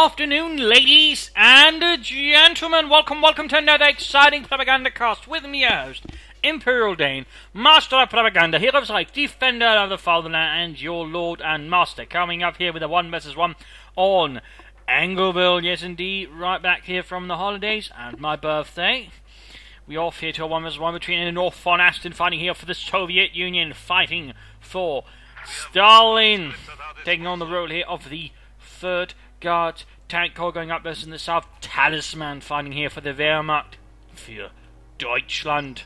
afternoon, ladies and gentlemen. Welcome to another exciting Propagandacast with me, your host, Imperial Dane, Master of Propaganda, Hero of Life, Defender of the Fatherland, and your Lord and Master. Coming up here with a 1 vs 1 on Angleville. Yes, indeed, right back here from the holidays and my birthday. We off here to a 1 vs 1 between the North Vonasten fighting here for the Soviet Union, fighting for Stalin, taking on the role here of the 3rd Guards Tank Corps going up this in the south. Talisman fighting here for the Wehrmacht, for Deutschland,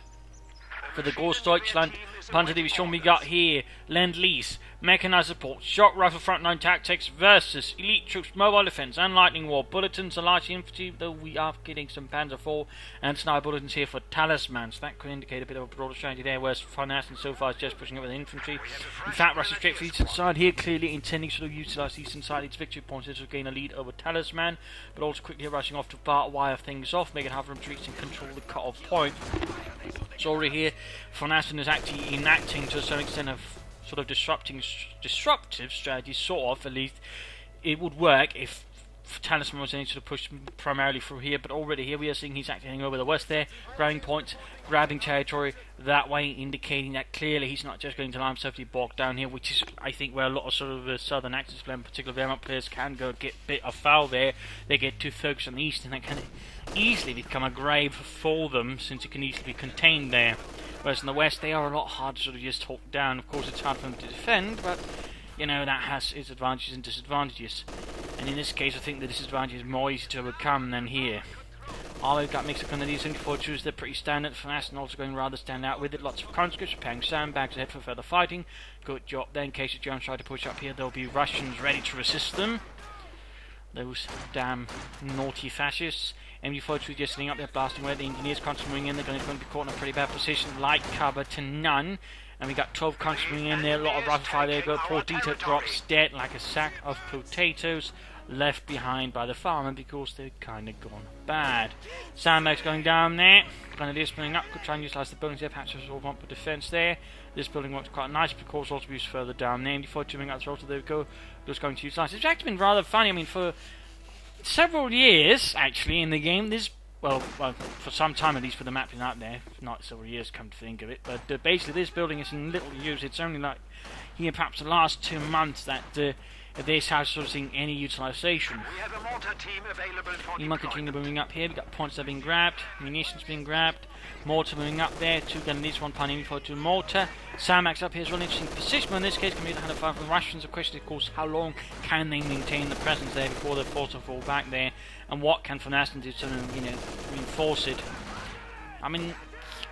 for the Großdeutschland Panzerdivision. We got here Lend-Lease, mechanized support, shock rifle frontline tactics versus elite troops, mobile defense and lightning war bulletins, a large infantry, though we are getting some Panzer IV and sniper bulletins here for Talisman, so that could indicate a bit of a broader strategy there, whereas Vonasten so far is just pushing up with infantry. In fact, rushing straight for the eastern side here, clearly intending to utilise the eastern side its victory points to gain a lead over Talisman, but also quickly rushing off to wire things off, make it hard for him to reach and control the cut-off point. So already here, Vonasten is actually enacting to a certain extent of sort of disruptive strategy, sort of, at least. It would work if Talisman was able to push primarily through here, but already here we are seeing he's acting over the west there, grabbing points, grabbing territory, that way indicating that clearly he's not just going to allow himself to be bogged down here, which is, I think, where a lot of sort of the southern Axis players, particularly Wehrmacht players, can go get a bit of foul there. They get too focused on the east, and that can easily become a grave for them, since it can easily be contained there. Whereas in the west, they are a lot harder to sort of just talk down. Of course, it's hard for them to defend, but, you know, that has its advantages and disadvantages. And in this case, I think the disadvantage is more easy to overcome than here. All they've got mixed up on these Infantry 2s, they're pretty standard. Vonasten also going rather stand out with it. Lots of conscripts preparing sandbags ahead for further fighting. Good job there. In case the Germans try to push up here, there'll be Russians ready to resist them. Those damn naughty fascists. MG42 just sitting up there blasting away. The engineers constantly moving in. They're going to be caught in a pretty bad position. Light cover to none. And we got 12 constantly moving in there. A lot of rifle fire there. Go. Poor Dieter drops dead like a sack of potatoes, left behind by the firemen because they're kind of gone bad. Sandbags going down there. Grenadiers spinning up. Could try and utilise the buildings there. Perhaps there's all one for defence there. This building works quite nice because also be used further down there. MG42 moving out the road. So there we go. Just going to utilise. It's actually been rather funny. I mean, for several years, actually, in the game, this, well, for some time at least, for the map being out there, not several years, come to think of it, but basically this building is in little use. It's only like here, perhaps the last 2 months that this has sort of seen any utilisation. We have a mortar team available for You might continue moving up here. We've got points that are being grabbed, munitions being grabbed, mortar moving up there, 2 grenadiers, 1 pound for 2 mortar. Sandbags up here is really interesting position, but in this case can be the hand of fire from the Russians. The question is, of course, how long can they maintain the presence there before they're forced to fall back there, and what can Vonasten do to, you know, reinforce it? I mean, you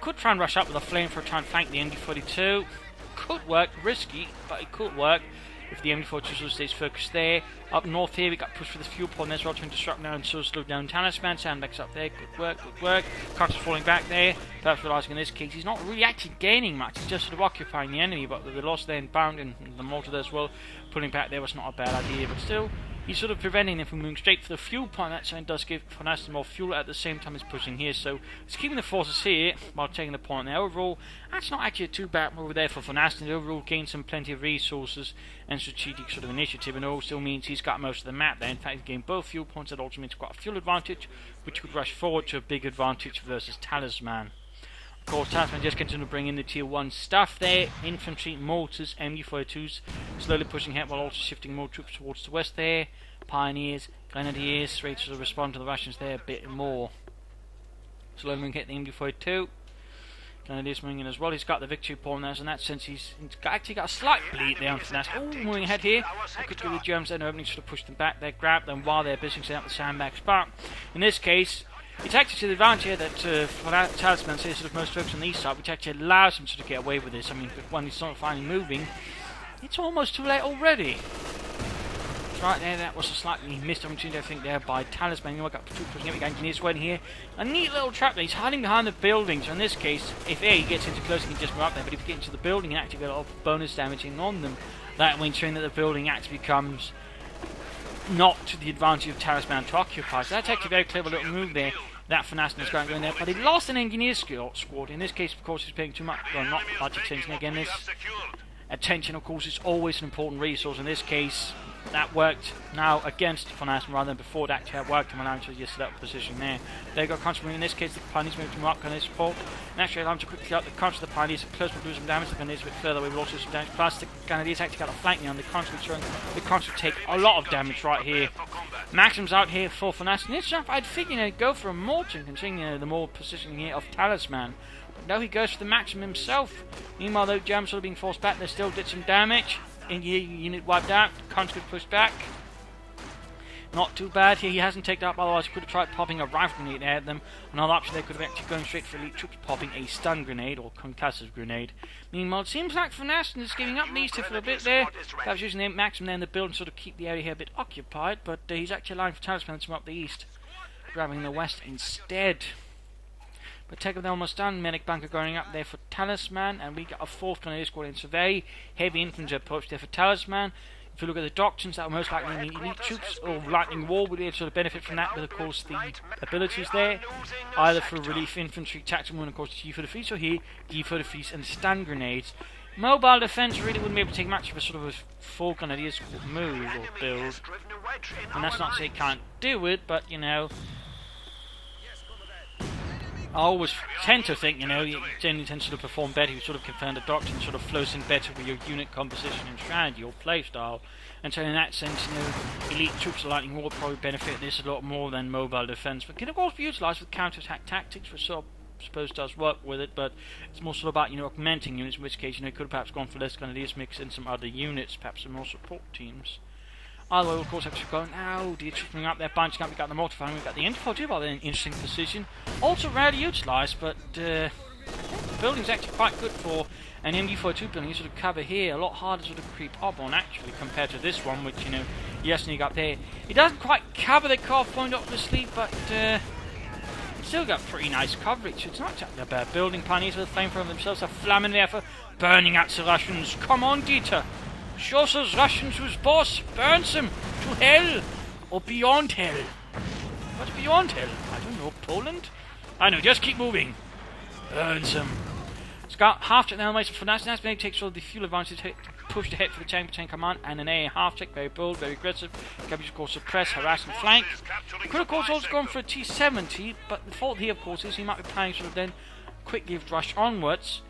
could try and rush up with a flamethrower to try and flank the MG42. Could work, risky, but it could work if the MG42 stays focused there. Up north here, we got pushed for the fuel point. There's trying to disrupt now and so slow down Talisman. Sandbags up there, good work, good work. Carter's falling back there. Perhaps realising in this case he's not really actually gaining much, he's just sort of occupying the enemy, but the loss there in bound and the mortar there as well. Pulling back there was not a bad idea, but still, he's sort of preventing them from moving straight for the fuel point. That sign does give Vonasten more fuel at the same time as pushing here, so it's keeping the forces here while taking the point there. Overall, that's not actually a too bad move there for Vonasten. He overall gained some plenty of resources and strategic sort of initiative, and it also means he's got most of the map there. In fact, he gained both fuel points. That also means quite a fuel advantage, which could rush forward to a big advantage versus Talisman. Of course, Talisman just continuing to bring in the tier 1 stuff there. Infantry, mortars, MG42s slowly pushing ahead while also shifting more troops towards the west there. Pioneers, Grenadiers, ready to respond to the Russians there a bit more. Slowly moving hit the MG42. Grenadiers moving in as well. He's got the victory point there, so in that sense he's actually got a slight bleed there on Vonasten. Oh, moving ahead here. That could give the Germans an opening to push them back there, grab them while they're busy setting up the sandbags. But in this case, it's actually to the advantage here that Talisman says sort of most focused on the east side, which actually allows him to sort of get away with this. I mean, when he's not finally moving, it's almost too late already. Right there, that was a slightly missed opportunity, I think, there by Talisman. You know, I got 2 pushing up, engineers waiting here. A neat little trap there. He's hiding behind the building. So in this case, if A gets into close, he can just move up there. But if he gets into the building and actually get a lot of bonus damaging on them, that will ensure that the building actually becomes not to the advantage of Talisman to occupy. So that's actually a very clever little move there. That Vonasten is going there, but he lost an engineer squad. In this case, of course, he's paying too much, well, not much attention. Again, this attention, of course, is always an important resource. In this case, That worked now against Vonasten rather than before. That actually worked him, allowing to just set up a position there. They got constantly, in this case, the Pioneers moved him up, and they support. And actually allowed him to quickly out the contra of the Pioneers, close to do some damage. The Pioneers a bit further away, but also some damage. Plus, the Grenadiers actually got a flank now, and the contra showing the contra take a lot of damage right here. Maxim's out here for Vonasten. This jump, I'd figure he'd go for a Morton, considering the more positioning here of Talisman. But no, he goes for the Maxim himself. Meanwhile, though, Germans sort of being forced back, they still did some damage. In here, unit wiped out. Contra pushed back. Not too bad here. He hasn't taken up, otherwise he could have tried popping a rifle grenade at them. Another option, they could have actually gone straight for elite troops, popping a stun grenade or concussive grenade. Meanwhile, it seems like Vonasten is giving up these two for a bit there. Perhaps using the Maxim there in the build and sort of keep the area here a bit occupied, but he's actually allowing for Talisman to come up the east, grabbing the west instead. But take up the almost done. Medic bunker going up there for Talisman, and we got a fourth grenadier squad in survey. Heavy infantry approach there for Talisman. If you look at the Doctrines, that will most likely mean elite troops or lightning wall will be able to sort of benefit from that, but of course the abilities there, either for relief infantry, tactical, and of course G for the fleet, so here G for the fleet and stun grenades. Mobile defense really wouldn't be able to take much of a sort of a full grenadier move or build, and that's not to say it can't do it, but you know, I always tend to think, you know, you generally tend to sort of perform better. You sort of confirm the Doctrine sort of flows in better with your unit composition and strategy or playstyle. And so in that sense, you know, elite troops or lightning will probably benefit this a lot more than mobile defense. But can of course be utilised with counter-attack tactics, which sort of suppose does work with it, but it's more sort of about, you know, augmenting units, in which case, you know, could have perhaps gone for less Grenadiers, mix in some other units, perhaps some more support teams. Either way, of course, have to go now. The troops coming up there, bunching up. We've got the mortar, we've got the Infantry too, rather in an interesting position. Also rarely utilised, but the building's actually quite good for an MD42 building. You sort of cover here, a lot harder to sort of creep up on actually compared to this one, which, you know, yes, you got there. It doesn't quite cover the car point obviously, but it's still got pretty nice coverage. It's not exactly a bad building. Pioneers with a flamethrower themselves are flaming there for burning out the Russians. Come on, Dieter. Show those Russians who's boss. Burns them to hell or beyond hell. What's beyond hell? I don't know. Poland? I know. Just keep moving. Burns them. It's got half check now. Wait for Vonasten. That's when he takes all the fuel advantage to push ahead for the tank command and an A half check. Very bold, very aggressive. Cabbage of course suppress, harass, and flank. He could of course also gone for a T-70, but the fault here of course is he might be planning sort of then quickly rush onwards.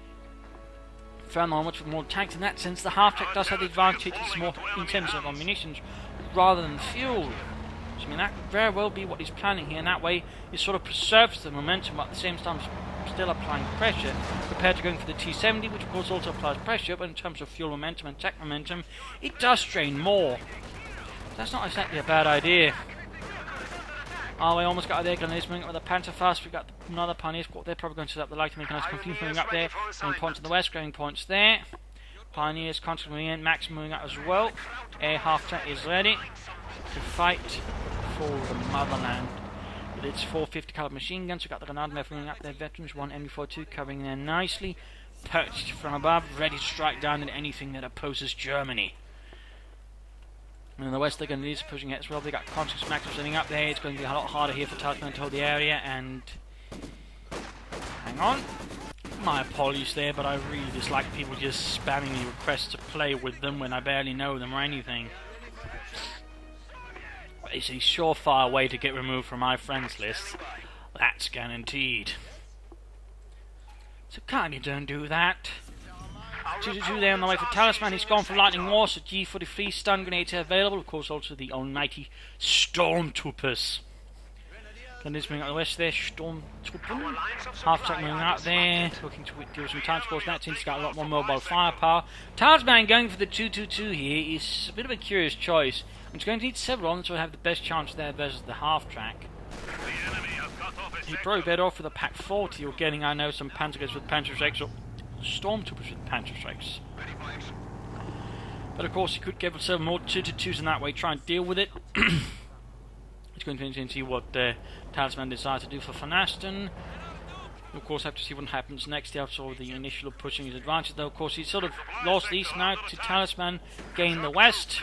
Further onwards with more tanks. In that sense, the half-track does have the advantage. It's more intensive on munitions rather than fuel. So, I mean, that could very well be what he's planning here. And that way, he sort of preserves the momentum, but at the same time, still applying pressure compared to going for the T-70, which of course also applies pressure. But in terms of fuel momentum and tech momentum, it does strain more. That's not exactly a bad idea. Oh, we almost got there. Grenadiers moving up with the Pantherfast. We've got another Pioneer squad. They're probably going to set up the light to make a nice complete moving up there. Going points to the west, going points there. Pioneers constantly in. Max moving up as well. Air half track is ready to fight for the motherland. With its 450 caliber machine guns, we've got the Grenadier moving up there. Veterans, one MD42 covering there nicely. Perched from above, ready to strike down at anything that opposes Germany. And in the west, they're going to need pushing it as well. They got Conscious Max sitting up there. It's going to be a lot harder here for Talisman to hold the area. And hang on, my apologies there, but I really dislike people just spamming me requests to play with them when I barely know them or anything. It's a surefire way to get removed from my friends list. That's guaranteed. So kindly don't do that. 2-2 there on the way for Talisman. He's gone for Lightning War, so G for the free stun grenades are available. Of course, also the almighty Stormtroopers. Grenadiers moving out the west there. Stormtrooper. Half-track moving out there. Looking to deal some time. Of course, that team's got a lot more mobile firepower. Talisman going for the 2-2-2 here is a bit of a curious choice. It's going to need several on, so have the best chance there versus the half-track. You're probably better off with a Pack 40 or getting, I know, some Panzergrenadiers with Panther Strikes or Stormtroopers with Panther Strikes. But of course, you could get yourself more 2-2s in that way, try and deal with it. It's going to see what Talisman decides to do for Vonasten. Of course, have to see what happens next. He saw the initial pushing his advantage, though. Of course, he's sort of lost east now to Talisman, gained the west.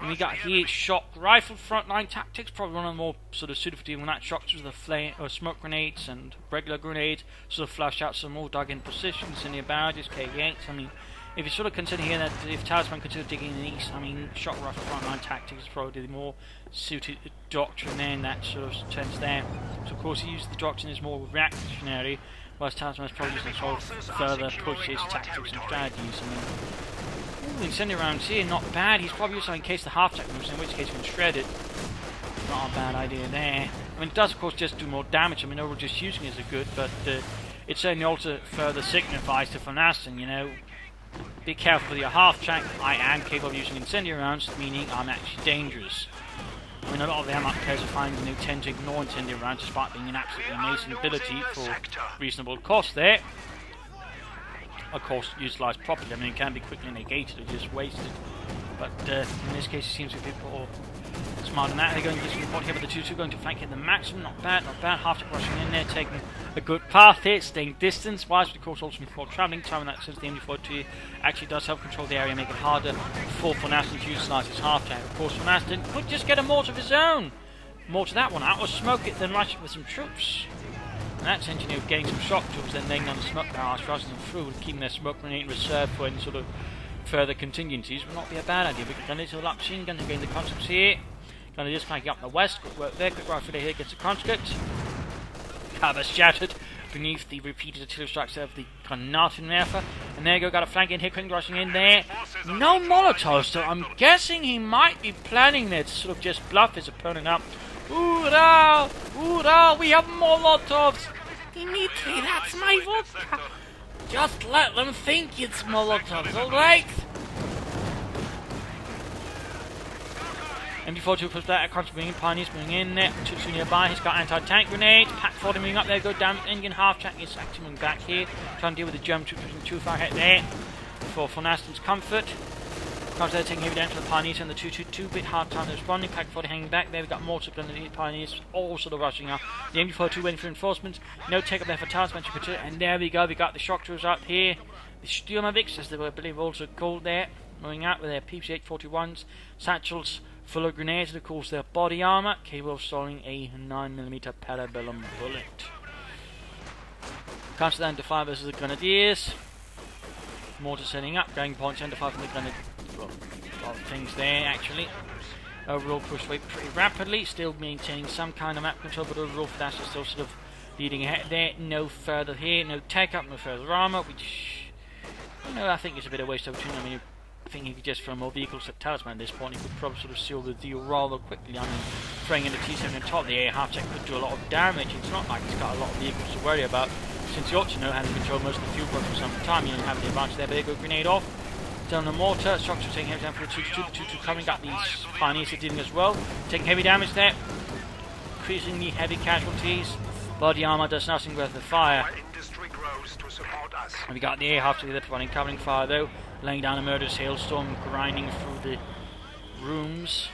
And we got here shock rifle frontline tactics, probably one of the more sort of suited for dealing with that. Shocks with the flame or smoke grenades and regular grenades, sort of flush out some more dug in positions in the barrages. KV8s, I mean, if you sort of consider here that if Talisman consider digging in the east, I mean, shock rifle frontline tactics is probably the more suited doctrine there in that sort of sense there. So of course he used the doctrine as more reactionary, whereas Talisman is probably just to sort of further push his tactics and strategies. I mean, incendiary rounds here, not bad. He's probably using in case the half-track moves, in which case he can shred it. Not a bad idea there. I mean, it does of course just do more damage. I mean, overall just using it is a good, but it certainly also further signifies to Vonasten, you know, be careful with your half-track. I am capable of using incendiary rounds, meaning I'm actually dangerous. I mean, a lot of the ammo players are finding they tend to ignore incendiary rounds despite being an absolutely amazing ability for reasonable cost there. Of course, utilised properly. I mean, it can be quickly negated or just wasted. But in this case, it seems to be more smart than that. They're going to use the report here, but the 2-2 going to flank in the maximum. Not bad, not bad. Half-track rushing in there, taking a good path here, staying distance wise, but of course also before travelling time, and that since the MD42 actually does help control the area, make it harder for Vonasten to utilise his half-track. Of course, Vonasten could just get a mortar of his own. Mortar that one out, or smoke it, then rush it with some troops. And that's engineer getting some shock troops, then laying down the smoke barrage, rushing them through, and keeping their smoke grenade in reserve for any sort of further contingencies would not be a bad idea. We can little up machine gun again, the conscripts here. Going to just flank up the west, good work there, quick rifle here against the conscripts. Cover shattered beneath the repeated artillery strikes of the Granatenwerfer. And there you go, got a flank in here, quick rushing in there. No Molotovs, so I'm guessing he might be planning there to sort of just bluff his opponent up. Hoorah! Hoorah! We have Molotovs! Dimitri, that's my vodka! Just let them think it's Molotovs, alright? MD42 puts that across, bringing Pioneers moving in there. 2-2 nearby, he's got anti-tank grenades. Pack 40 moving up there, go down. Indian half-track is actually moving back here. Trying to deal with the German troops pushing too far ahead there for Vonasten's comfort. Comes there taking heavy damage to the Pioneers and the 2-2 bit hard time responding. Pack 40 hanging back there. We've got more to the Pioneers all sort of rushing up. The MD42 waiting for reinforcements. No take up there for Talisman to consider. And there we go, we got the shock troops up here. The Sturmoviks, as they were, I believe, also called there. Moving out with their PPC-841s, satchels full of grenades, and of course their body armour, capable of storing a 9mm Parabellum bullet. Comes down to 5 versus the Grenadiers. Mortar setting up, going points under 5 from the Grenadiers. Well, a lot of things there actually. Overall push away pretty rapidly, still maintaining some kind of map control, but overall Vonasten is still sort of leading ahead there. No further here, no take up, no further armour, which, you know, I think is a bit of waste of opportunity. I mean, I think he could just throw more vehicles at Talisman at this point. He could probably sort of seal the deal rather quickly. I mean, throwing in the T7 on top, the air half-check could do a lot of damage. It's not like he's got a lot of vehicles to worry about, since he ought to know how to control most of the fuel box for some time. You don't have the advantage there, but there go grenade off. Down the mortar, shocks are taking heavy damage for the 2-2. The 2-2 coming, got these Pioneers dealing as well. Taking heavy damage there. Increasing the heavy casualties. Body armour does nothing worth the fire. And we got the air half-check there providing covering fire though. Laying down a murderous hailstorm, grinding through the rooms.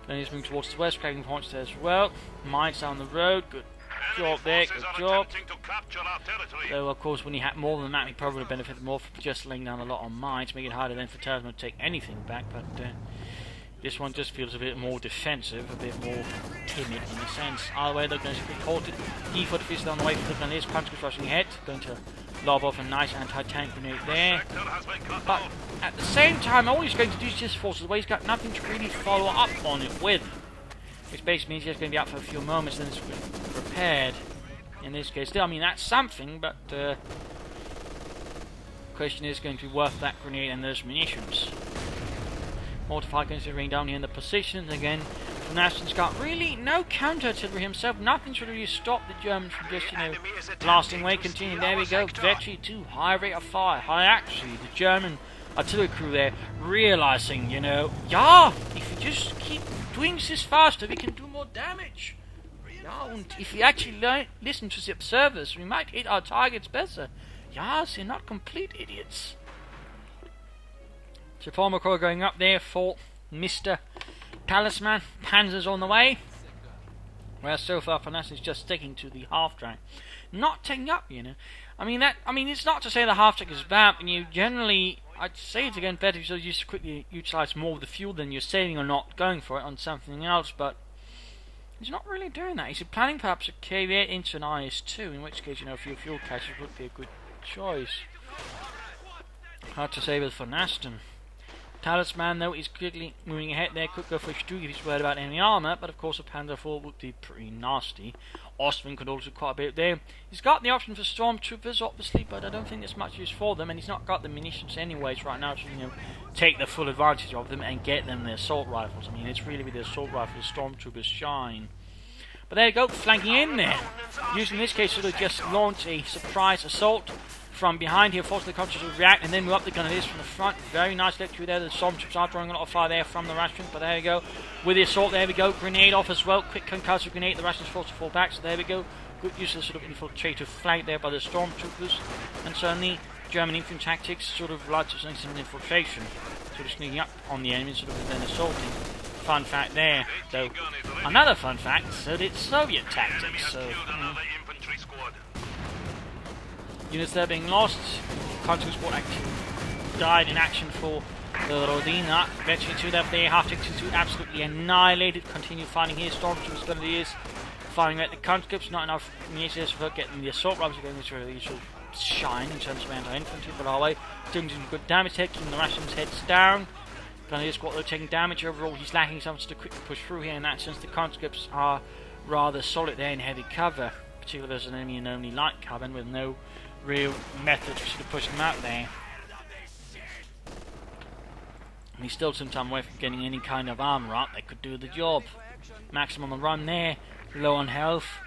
Then he's moving towards the west, cracking points there as well. Mines down the road, good job there, good job. So of course when he had more than that, he probably benefited more from just laying down a lot of mines, making it harder then for Talisman to take anything back, but this one just feels a bit more defensive, a bit more timid in a sense. Either way, they're going to be halted. E-45 is on the way for the Grenadiers, Punchers rushing ahead, going to lob off a nice anti-tank grenade there. But at the same time, all he's going to do is just force his way. He's got nothing to really follow up on it with. Which basically means he's going to be out for a few moments, then it's repaired. In this case, still, I mean, that's something, but the question is going to be worth that grenade and those munitions. Mortified going to rain down here in the position again. Vonasten's got really no counter-artillery himself. Nothing to really stop the Germans from just, you know, blasting away, continuing. There we go. Vetri 2, high rate of fire. High actually, the German artillery crew there realizing, you know, yeah, if you just keep doing this faster, we can do more damage. Yeah, and if we actually listen to the observers, we might hit our targets better. Yeah, they're not complete idiots. So Former Corps going up there for Mr. Talisman. Panzers on the way. Whereas so far Vonasten is just sticking to the half-track. Not taking up, you know. I mean, it's not to say the half-track is bad, but you generally, I'd say it's again better if you just quickly utilise more of the fuel than you're saving or not going for it on something else, but he's not really doing that. He's planning perhaps a KV8 into an IS-2, in which case, you know, for your fuel caches would be a good choice. hard to say with Vonasten. Talisman, though, is quickly moving ahead there. Could go for a Stu if he's worried about enemy armor, but of course a Panzer IV would be pretty nasty. Ostman could also do quite a bit there. He's got the option for Stormtroopers, obviously, but I don't think there's much use for them, and he's not got the munitions anyways right now to, take the full advantage of them and get them the assault rifles. I mean, it's really with the assault rifles Stormtroopers shine. But there you go, flanking in there. Using this case sort of just launch a surprise assault from behind here, force the Coh2 to react, and then move up the Grenadiers from the front. Very nice victory there. The Stormtroopers are drawing a lot of fire there from the Russians, but there we go. With the assault, there we go. Grenade off as well. Quick concussive grenade. The Russians forced to fall back, so there we go. Good use of the sort of infiltrative flank there by the Stormtroopers. And certainly, German infantry tactics sort of led to some infiltration. Sort of sneaking up on the enemy, sort of then assaulting. Fun fact there. So, another fun fact, so it's Soviet tactics. So, units there being lost. Coh2 squad actually died in action for the Rodina. Eventually 2 left there. Half tickets to absolutely annihilated. Continue fighting here. Stormtroopers Grenadiers firing at the conscripts. Not enough munitions for getting the assault rifles again, which really should shine in terms of anti-infantry. But our way doing some good damage here, keeping the Russians' heads down. Grenadier squad are taking damage overall. He's lacking something to quickly push through here in that sense. The conscripts are rather solid there in heavy cover, particularly as an enemy in only light cover and with no real method to push them out there. And he's still some time away from getting any kind of armor up that could do the job. Maximum on run there, low on health.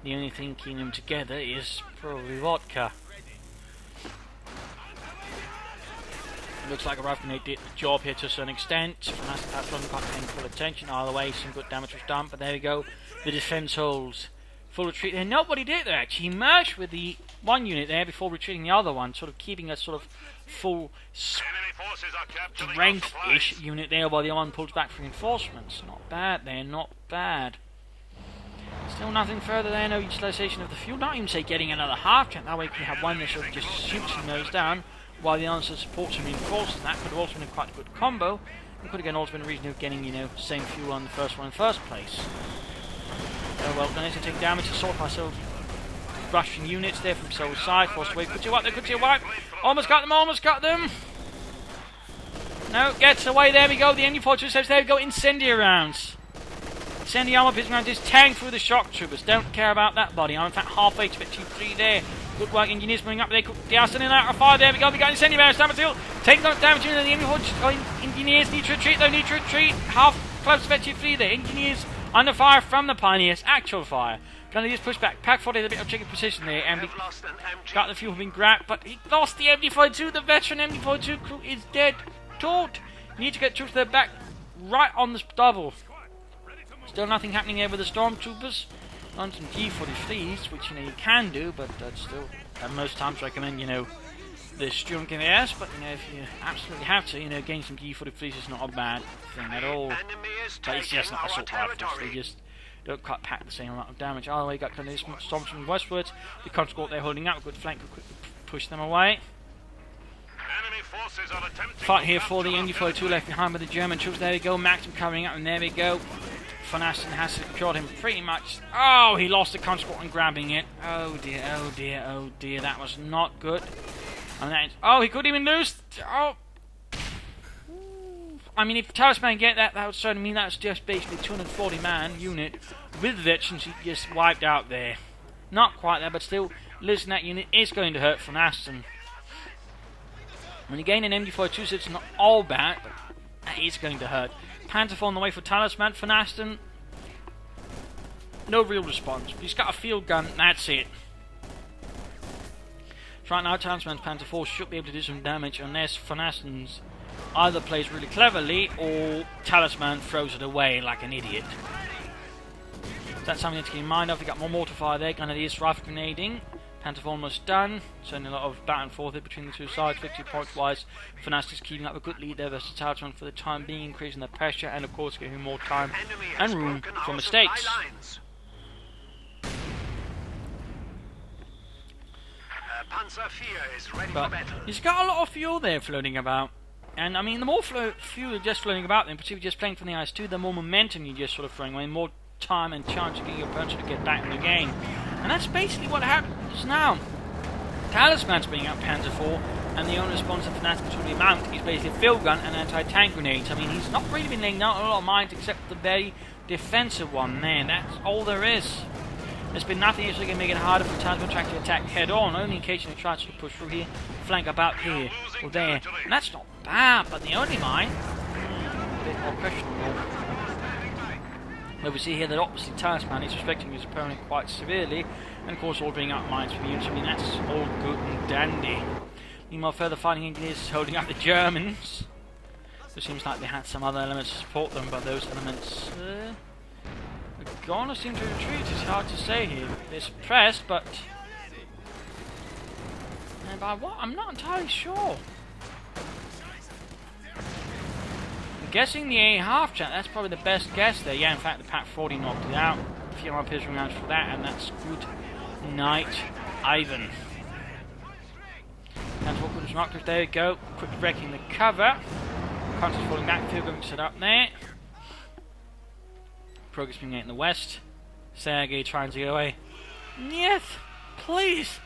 The only thing keeping them together is probably vodka. Looks like a rifle grenade did the job here to a certain extent. Vonasten perhaps wasn't quite paying full attention. Either way, some good damage was done, but there we go. The defense holds. Full retreat there. Nobody did there actually. He merged with the one unit there before retreating the other one, sort of keeping a sort of full strength-ish unit there while the other one pulls back for reinforcements. Not bad there, not bad. Still nothing further there, no utilisation of the fuel. Not even say getting another half track. That way you can have one that sort of just shoots and goes down while the answer supports and reinforces. That could have also been quite a good combo. It could again also been a reason of getting, same fuel on the first one in the first place. Well, going to take damage to sort myself. Russian units there from Seoul's side, forced away. Could you wipe? There, could you wipe? Almost got them, almost got them. No, gets away. There we go. The enemy fortress says, there we go. Incendiary rounds. Incendiary armor piston rounds. Just tank through the shock troopers. Don't care about that body. I'm in fact half HP, 3 there. Good work, engineers moving up there. They are sending out a fire. There we go. We got incendiary rounds. Stand still. Taking on damage. The enemy fortress. Engineers need to retreat. They need to retreat. Half close to 3 there. Engineers under fire from the Pioneers. Actual fire. Grenadiers push back. Pack 40 has a bit of tricky position there. And got the fuel being grabbed, but he lost the MD-42. The veteran MD-42 crew is dead. Taught. Need to get troops to their back right on the double. Still nothing happening there with the Stormtroopers. On some G-43s, which you can do, but that's still at most times recommend the Sturm Gewehr. But if you absolutely have to, getting some G-43s is not a bad thing at all. But it's just not assault rifles. They just don't quite pack the same amount of damage. Either way, you got Stormtroopers from westwards. The conscript they're holding out. A good flank could quickly push them away. Fight here for the MD-42 left behind by the German troops. There we go. Maxim covering up, and there we go. Vonasten has secured him pretty much. Oh, he lost the conscript and grabbing it. Oh dear, oh dear, oh dear. That was not good. And that is, oh, he couldn't even lose. Oh. I mean, if Talisman get that, that would certainly mean that's just basically 240-man unit with veterans he just wiped out there. Not quite there, but still, losing that unit is going to hurt Vonasten. When you gain an MD-42, it's not all bad, but that is going to hurt. Panzer IV on the way for Talisman. Vonasten, no real response. He's got a field gun, that's it. So right now, Talisman's Panzer IV should be able to do some damage unless Vonasten's either plays really cleverly or Talisman throws it away like an idiot. So that's something to keep in mind of. We got more mortar fire there. Grenadiers rifle grenading. Panzer IV almost done. Certainly a lot of back and forth here between the two sides. 50 points wise. Vonasten's keeping up a good lead there versus Talisman for the time being, increasing the pressure and of course giving more time and room for mistakes. But he's got a lot of fuel there floating about. And I mean, the more fuel just floating about, then particularly just playing from the IS-2, the more momentum you're just sort of throwing away, more time and chance of getting your opponent to get back in the game. And that's basically what happens now. Talisman's bringing up Panzer IV. And the only response of Vonasten to the mount is basically a field gun and anti-tank grenades. I mean, he's not really been laying down a lot of mines except the very defensive one there. That's all there is. There's been nothing actually going to make it harder for Talisman to attack head on, only occasionally tries to push through here, flank about here or there. And that's not bad, but the only mine, a bit more questionable. Now we see here that obviously Talisman is respecting his opponent quite severely, and of course ordering up mines for units. I mean, that's all good and dandy. Meanwhile, further fighting is holding up the Germans. It seems like they had some other elements to support them, but those elements are gone or seem to retreat. It's hard to say here. They're suppressed, but by what? I'm not entirely sure. I'm guessing the A half chat. That's probably the best guess there. Yeah, in fact, the Pack 40 knocked it out. A few more piercing rounds for that, and that's good night, Ivan. That's what good markers. There we go. Quick breaking the cover. Country's falling back. Field going to set up there. Progress being made in the west. Sergei trying to get away. Yes, please,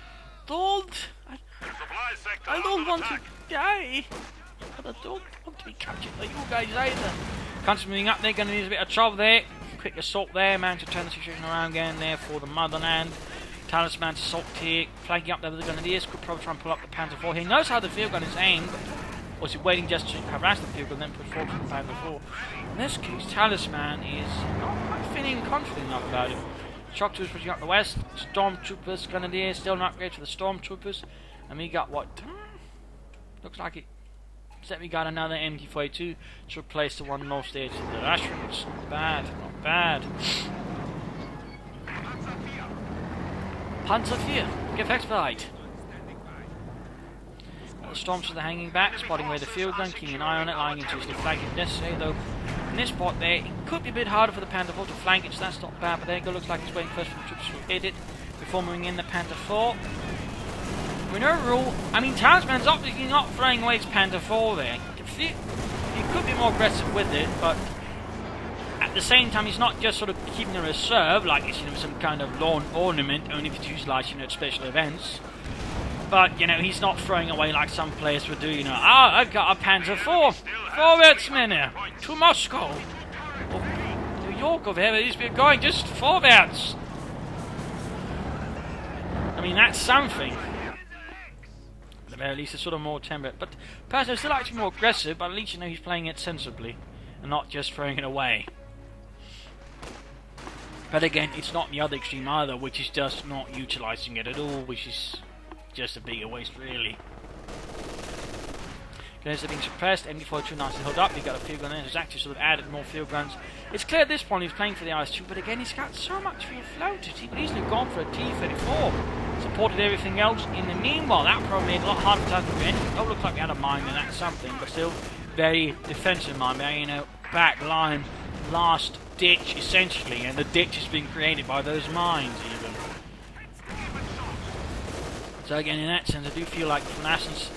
don't. I don't want to die, but I don't want to be captured by you guys either. Country's moving up. They're going to need a bit of trouble there. Quick assault there. Managed to turn the situation around again there for the motherland. Talisman assault here, flanking up there with the Grenadiers. Could probably try and pull up the Panzer IV. He knows how the field gun is aimed, or is he waiting just to harass the field gun and then push forward to the Panzer IV? In this case, Talisman is not quite feeling confident enough about it. Shock Troopers pushing up the west. Stormtroopers, Grenadiers, still an upgrade for the Stormtroopers. And we got what? Looks like it. Except we got another MD-42 to replace the one most there to the Russians. Not bad, not bad. Panzer IV, Gefechtsbereit. The Stormtroopers are hanging back, spotting where the field gun, keeping an eye on it, lying into his flank if necessary, though in this spot there, it could be a bit harder for the Panzer IV to flank it, so that's not bad, but there you go, looks like he's waiting first for the troops to hit it, before moving in the Panzer IV. We know a rule, I mean, Talisman's obviously not throwing away his Panzer IV there. He could be more aggressive with it, but at the same time, he's not just sort of keeping a reserve, like it's, you know, some kind of lawn ornament, only if it's utilised, you know, at special events. But, you know, he's not throwing away like some players would do, you know, I've got a Panzer IV, forwards, men, to Moscow. Or New York, or wherever it is we're going, just forwards. I mean, that's something. At the very least, it's sort of more temperate. But personally, still actually more aggressive, but at least, you know, he's playing it sensibly and not just throwing it away. But again, it's not the other extreme either, which is just not utilising it at all, which is just a bigger waste, really. Guns are being suppressed, MD-42 nicely held up, he got a field gun in, he's actually sort of added more field guns. It's clear at this point he's playing for the IS-2, but again, he's got so much field floated, he could easily have gone for a T-34. Supported everything else in the meanwhile. That probably made it a lot harder for time to do anything. Oh, looks like we had a mine, and that's something, but still very defensive mine, you know, back line, last ditch essentially, and the ditch is being created by those mines even. So again, in that sense, I do feel like Vonasten's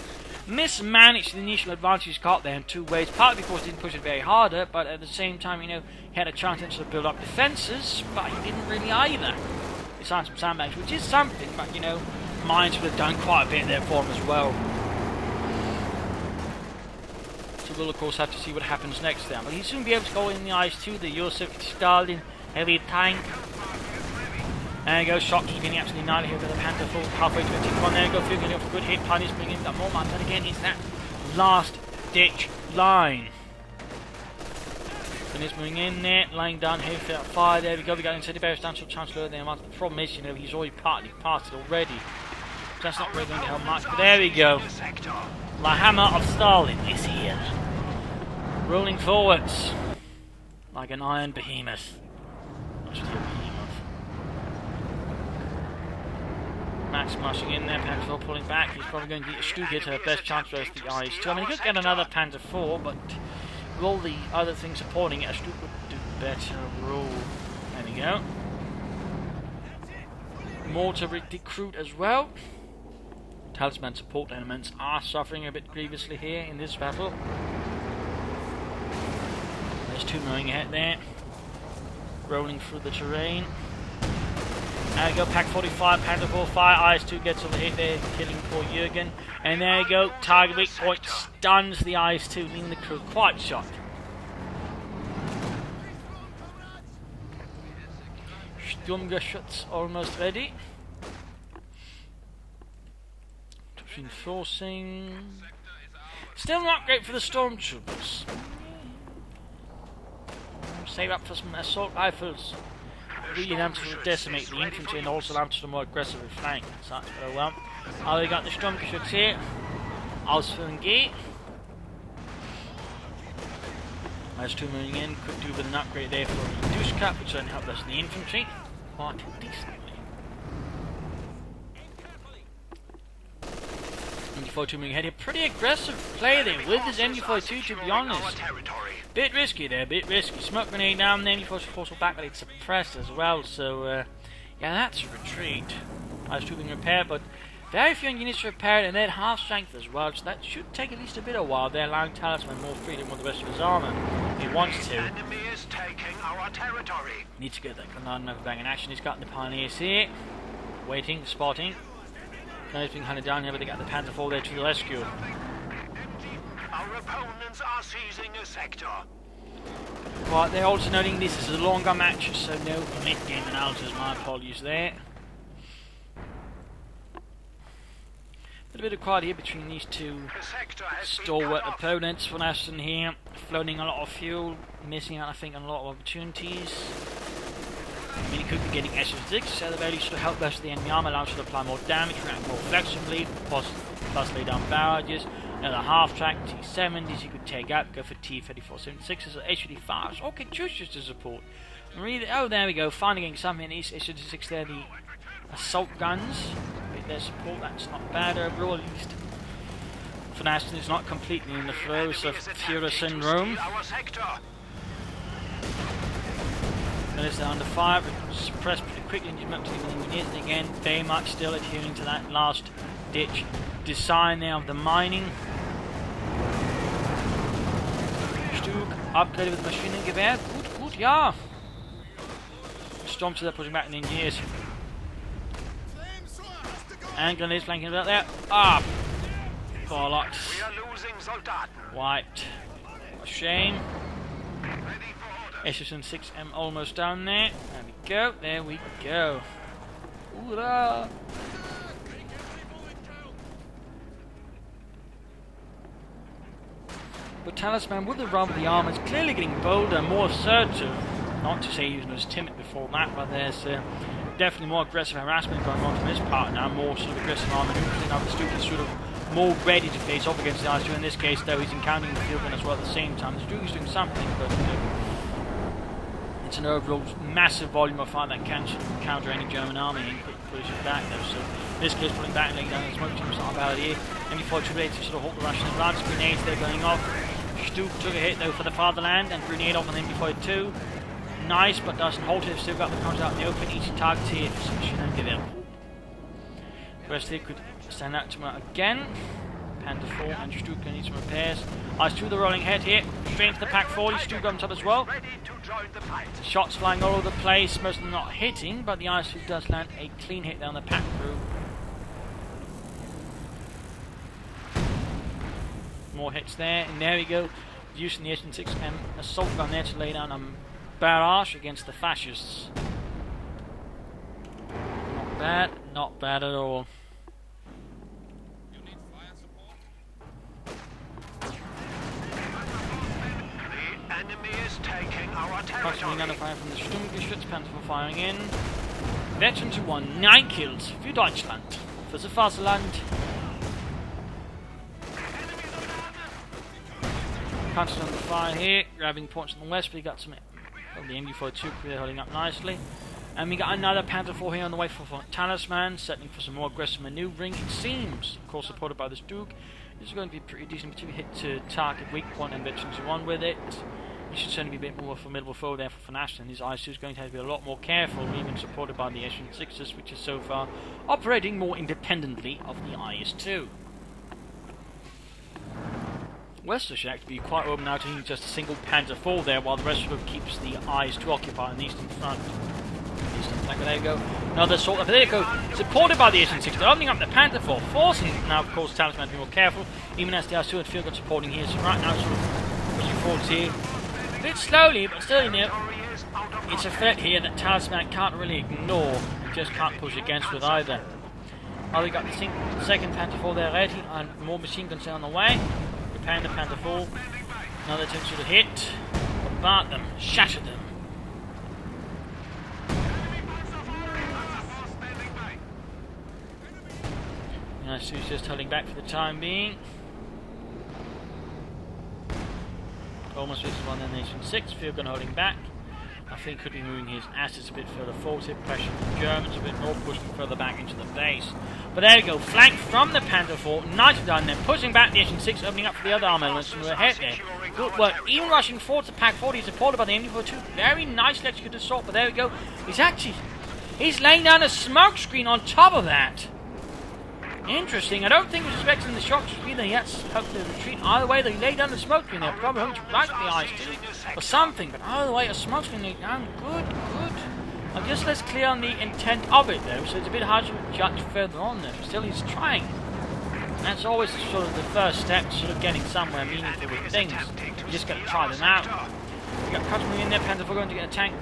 mismanaged the initial advantage he's got there in two ways, partly because he didn't push it very harder, but at the same time, you know, he had a chance to sort of build up defences, but he didn't really either. He signed some sandbags, which is something, but you know, mines would have done quite a bit there for him as well. So we'll of course have to see what happens next there. But he'll soon be able to go in the IS-2, the Joseph Stalin heavy tank. There you go, Shock was getting absolutely annihilated here with the Panther full halfway to the T1. There you go, feeling for a good hit. Pioneers bringing in that more mines, and again, it's that last ditch line. And it's moving in there, laying down heavy fire. There we go, we got incendiary barriers down to Chancellor there. The problem is, you know, he's already partly passed it already. So that's not really going to help much, but there we go. The hammer of Stalin is here. Rolling forwards like an iron behemoth. Not just a behemoth. Max marching in there, Panzer IV pulling back. He's probably going to get a Stu here to her best chance versus the IS-2. I mean, he could get another Panzer IV, but with all the other things supporting it, a Stu would do better rule. There we go. More to recruit as well. Talisman support elements are suffering a bit grievously here in this battle. There's two moving ahead there, rolling through the terrain. There you go, Pack 45, Panther 4 fire, IS-2 gets over hit there, killing poor Jurgen. And there you go, target weak point stuns the IS-2, leaving the crew quite shocked. Sturmgeschütz almost ready. Reinforcing. Still not great for the stormtroopers. Save up for some assault rifles. Really allows to decimate the infantry and also allows to more aggressive flank. So that's very well. Oh, we got the Sturmgeschütz here. Ausführen G. IS-2 moving in, could do with an upgrade there for the reduced cap, which certainly help us in the infantry quite decently. MG42 moving ahead here, pretty aggressive play there with his MG42 to be honest. Bit risky there, bit risky. Smoke grenade down, the MG44 back, but it's suppressed as well, so yeah, that's a retreat. IS-2 being repaired, but very few units repaired and then half strength as well, so that should take at least a bit of a while there, allowing Talisman more freedom with the rest of his armour if he wants to. Enemy is taking our territory. Needs to get that command over bang in action. He's got the Pioneers here, waiting, spotting. Now he's being hunted down here, but they got the Panther 4 there to the rescue. Our opponents are seizing a sector. Right, they're also noting this is a longer match, so no mid-game analysis. My apologies there. A bit of quiet here between these two stalwart opponents. Vonasten here, floating a lot of fuel, missing out I think on a lot of opportunities. I mean, he could be getting SS6, so the very least to help rest of the enemy armor, allows you to apply more damage, react more flexibly, plus lay down barrages. Another half-track, T70s you could take out, go for T-3476s or HD5s, or Coh2s to support. Really, oh, there we go, finally getting something in these HD6 there, the assault guns. With their support, that's not bad overall, at least. Vonasten is not completely in the throes of Führer syndrome. Notice they're under fire, but suppressed pretty quickly and up to the engineers, and again, very much still adhering to that last ditch design there of the mining. Stug upgraded with Maschinengewehr. Gut, ja. Stormtrooper they're pushing back the engineers. And grenades flanking about there. Ah! Bollocks. Wiped. What a shame. SS6M almost down there. There we go. There we go. Hoorah! But Talisman, with the run of the armour, is clearly getting bolder, more assertive. Not to say he was timid before that, but there's definitely more aggressive harassment going on from his part now. More sort of aggressive armour maneuvers. Now the Stuke is sort of more ready to face off against the IS-2. In this case, though, he's encountering the field gun as well at the same time. The Stuke is doing something, but it's an overall massive volume of fire that can counter any German army and push it back, though. So in this case, pulling back, laying down the smoke team, not about here. MG4 to sort of halt the Russian advance. Grenades they're going off. Stuke took a hit though for the fatherland, and grenade off on the MG42. Nice, but doesn't halt it. Still got the comes out in the open. Easy target here for some Maschinengewehr. The rest here could stand out tomorrow again. Panther 4 and Stuke gonna need some repairs. IS-2 the rolling head here. Straight into the Pack 40. Stuke on top as well. Shots flying all over the place. Most of them not hitting, but the IS-2 does land a clean hit down the Pack crew. More hits there, and there we go. Using the SS6M assault gun there to lay down a barrage against the fascists. Not bad at all. The enemy is taking our Constantly territory. under fire from the Sturmgeschütz, Panther firing in. Veterans who won 9 kills für Deutschland, für the Vaterland. Constant under fire here, grabbing points on the west, but we got some of the MG42 crew holding up nicely. And we got another Panther 4 here on the way for Talisman, settling for some more aggressive maneuvering, it seems. Of course, supported by the Stuke. This is going to be pretty decent, particularly hit to target weak point and veterans who won with it. He should certainly be a bit more of a formidable foe there for Vonasten. His IS-2 is going to have to be a lot more careful, even supported by the SS6s, which is so far operating more independently of the IS-2. Wester should actually be quite open now to using just a single Panther 4 there, while the rest of it keeps the IS-2 occupied on the eastern front. Eastern flank. but there you go. Another assault. But there you go. Supported by the 86. They're opening up the Panther 4, forcing now, of course, Talisman to be more careful, even as the R2 and field gun supporting here. So right now, sort of pushing forwards here. A bit slowly, but still, you know, it's a threat here that Talisman can't really ignore. He just can't push against with either. Oh, we got the second Panther 4 there ready, and more machine guns on the way. Repairing the Panther 4. Another attempt to hit. Bombard them. Shatter them. Nice, he's just holding back for the time being. Almost reaches one, then Nation 6. Field gun holding back. I think could be moving his assets a bit further forward, pressure the Germans a bit more, pushing further back into the base. But there we go, flanked from the Panther 4, nicely done then, pushing back Nation 6, opening up for the other arm elements, and we're ahead there. Good work, even rushing forward to Pack 40, supported by the MD-42, very nicely executed assault, but there we go, he's laying down a smoke screen on top of that. Interesting, I don't think he was expecting the shock screen that he had to retreat. Either way, they laid down the smoke screen there, probably hoping to right the eyes too, or something, but either way, a smoke screen laid down, good. I'm just less clear on the intent of it though, so it's a bit hard to judge further on there, but still he's trying. And that's always sort of the first step to sort of getting somewhere meaningful with things. You just got to try them out. We got Customer in there, Panther 4 going to get a tank.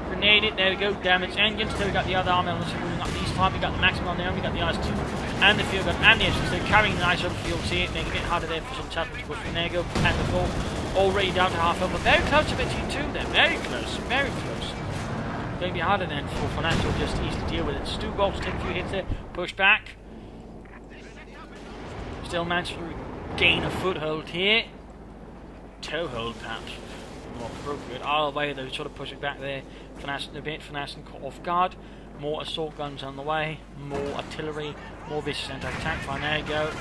Grenade it, there we go, damage engines, then we got the other arm elements moving up these time, we got the maximum on there, we got the IS-2 and the field gun and the engines, they're carrying the nice fields here, making it a bit harder there for some Talisman to push through. There you go, Panther 4 already down to half health, but very close to BT2 there, very close. Going to be harder then for Vonasten just easy to deal with it. Stu Golf's taking a few hits there, push back. Still managed to gain a foothold here. Toehold perhaps. More appropriate. All the way though, sort of pushing back there. Vonasten a bit, Vonasten caught off guard. More assault guns on the way, more artillery, more vicious anti-tank fire. There you go.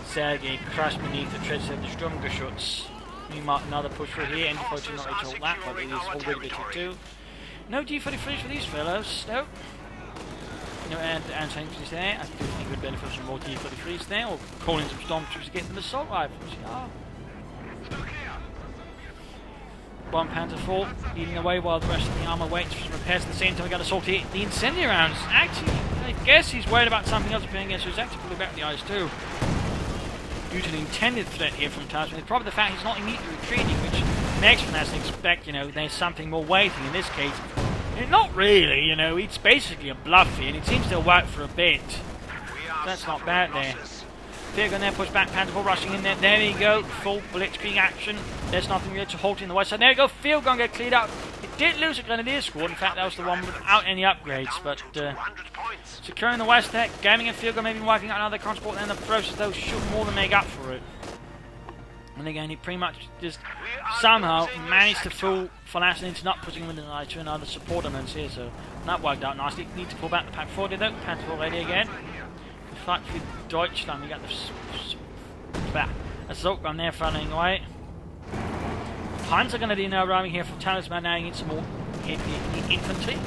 Sergei crashed beneath the treads of the Sturmgeschütz. Meanwhile, another push through here. MD-42 not ready to hold that, but it is already BT2. No G33s for these fellows, no. No anti-tanks there. I do think we'd benefit from more G33s there, or calling some stormtroopers to get them assault rifles. Yeah. One Panther 4 leading away while the rest of the armour waits for some repairs. At the same time, we got assault here. The incendiary rounds. Actually, I guess he's worried about something else appearing against, so he's actually pulling back the eyes too. Due to the intended threat here from Talisman, it's probably the fact he's not immediately retreating, which makes Vonasten expect, you know, there's something more waiting. In this case, not really, you know, it's basically a bluff here, and it seems to work for a bit. That's not bad there. Field gun there, push back, Panther 4 rushing in there. There you go, full blitzkrieg action. There's nothing really to halt in the west side. There you go, field gun get cleared out. It did lose a grenadier squad. In fact, that was the one without any upgrades. But securing the west there, gaming and field gun, maybe wiping out another transport. And in the process, though, should more than make up for it. And again, he pretty much just somehow managed to fool Vonasten into not putting him in the eye to another support elements here. So that worked out nicely. Need to pull back the Pack 40 though. Panther 4 ready again. The fight for Deutschland. We got the assault gun there running away. Panzer going to do now arriving here from Talisman. Now need some more infantry.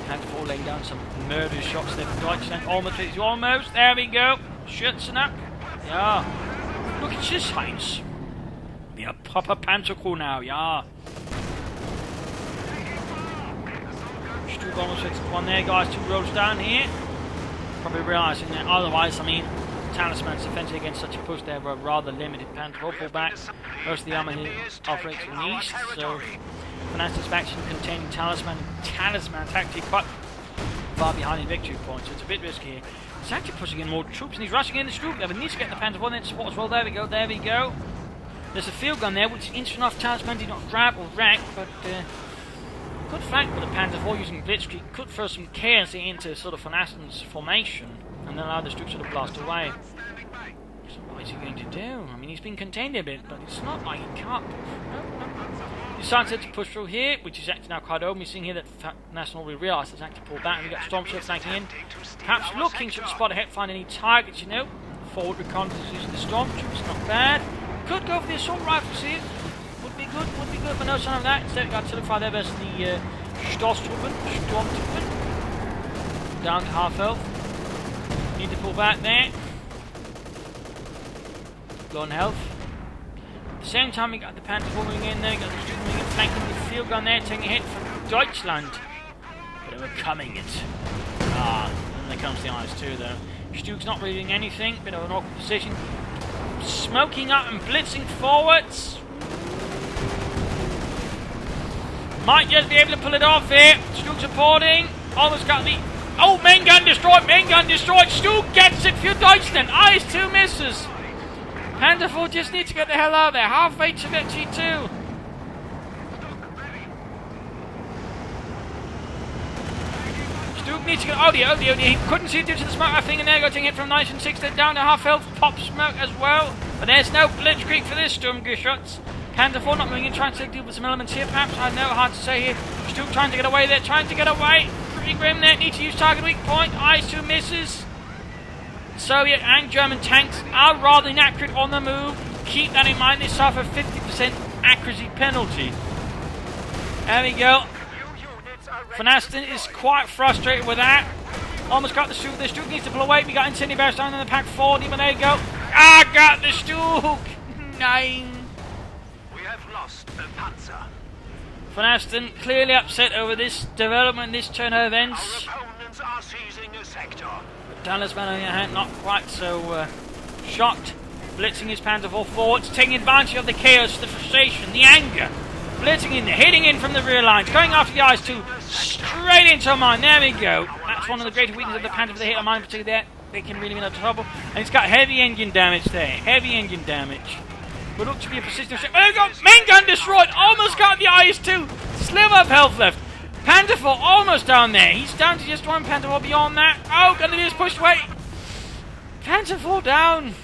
Panther 4 laying down some murderous shots there for Deutschland. Almost. There we go. Schützenjagd. Yeah. Look at this, Heinz. Be a proper Panzercrew now, yeah. Stu almost fixed one there, guys. 2 rows down here. Probably realising that otherwise, I mean, Talisman's defense against such a push there were rather limited. Panther 4 pull back. Most of the armour here operates in the east, so Vonasten's faction containing Talisman. Talisman's actually quite far behind in victory points, so it's a bit risky here. He's actually pushing in more troops and he's rushing in the troop level. He needs to get the Panther 4 in support as well. There we go. There's a field gun there, which interesting enough Talisman did not grab or wreck, but good flank with the Panther 4 using blitzkrieg. Could throw some chaos into sort of Vonasten's formation and then allow the troops to blast away. So what is he going to do? I mean, he's been contained a bit, but it's not like he can't push. No. He decides to push through here, which is actually now quite open. We're seeing here that Vonasten already realised it's actually pulled back, and we've got Stormtrooper flanking in. Perhaps looking to spot ahead, find any targets, you know. Forward reconnaissance using the Stormtroopers, not bad. Could go for the assault rifles here. Would be good, but no sign of that. Instead, we got artillery fire there versus the Stormtrooper. Down to half health. Need to pull back there. Low on health. At the same time, we got the Panther moving in there, got the Student moving in, flanking the field gun there, taking a hit from Deutschland. But they were coming it. And there comes the IS-2 though. Stuke's not really doing anything, bit of an awkward position. Smoking up and blitzing forwards. Might just be able to pull it off here. Stuke supporting. Almost got the... Oh, main gun destroyed, main gun destroyed. Stuke gets it for Deutschland. IS-2 misses. Panther 4 just need to get the hell out of there. Halfway to victory 2. Stuke needs to get... Oh dear. He couldn't see due to the smoke. I think, and there getting hit from 9 and 6. They're down to half health. Pop smoke as well. But there's no blitzkrieg for this Sturmgeschütz. Panther 4 not moving in, trying to deal with some elements here, perhaps. I know, hard to say here. Stuke trying to get away there, trying to get away. Pretty grim there. Need to use target weak point. IS-2 misses. Soviet and German tanks are rather inaccurate on the move. Keep that in mind. They suffer 50% accuracy penalty. There we go. Vonasten is quite frustrated with that. Almost got the Stuke. The Stuke needs to pull away. We got incendiary barrels down in the pack 40, but there you go. Ah, got the Stuke. 9. We have lost the Panzer. Vonasten clearly upset over this development, this turn of events. Our opponents are seizing a sector. Talisman on the other hand, not quite so shocked. Blitzing his Panzer 4 forwards, taking advantage of the chaos, the frustration, the anger. Blitzing in there, hitting in from the rear lines, going after the IS-2, straight into a mine. There we go. That's one of the greater weaknesses of the Panzer, for the hit a mine, particularly there. They can really be in trouble. And it's got heavy engine damage there. Heavy engine damage. Would look to be a persistent ship. There we go. Main gun destroyed. Almost got the IS-2. Sliver of health left. Panther 4 almost down there. He's down to just one Panther 4 beyond that. Oh, gonna just pushed away. Panther 4 down.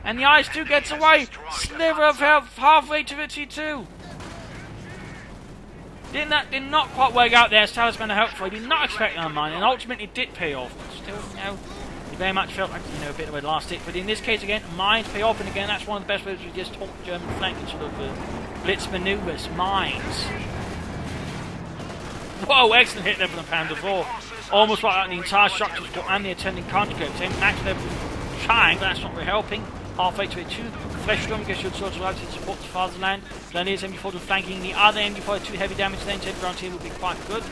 And the IS-2 gets away. Sliver of health halfway to the T2. Did not quite work out there as Talisman hopefully did not expect that mine, and ultimately it did pay off. But still, you know, it very much felt like, you know, a bit of a last hit. But in this case again, mines pay off, and again that's one of the best ways we just talk the German flank and sort of blitz manoeuvres. Mines. Whoa, excellent hit there from the Panther 4. Almost right out the entire structure and the attending conjugate. Same max level trying, but that's not really helping. Halfway to it too. Fresh Sturmgeschütz should sort of to support the fatherland. Grenadiers MG4 flanking the other MG4 2 heavy damage then. Ted around here will be quite good.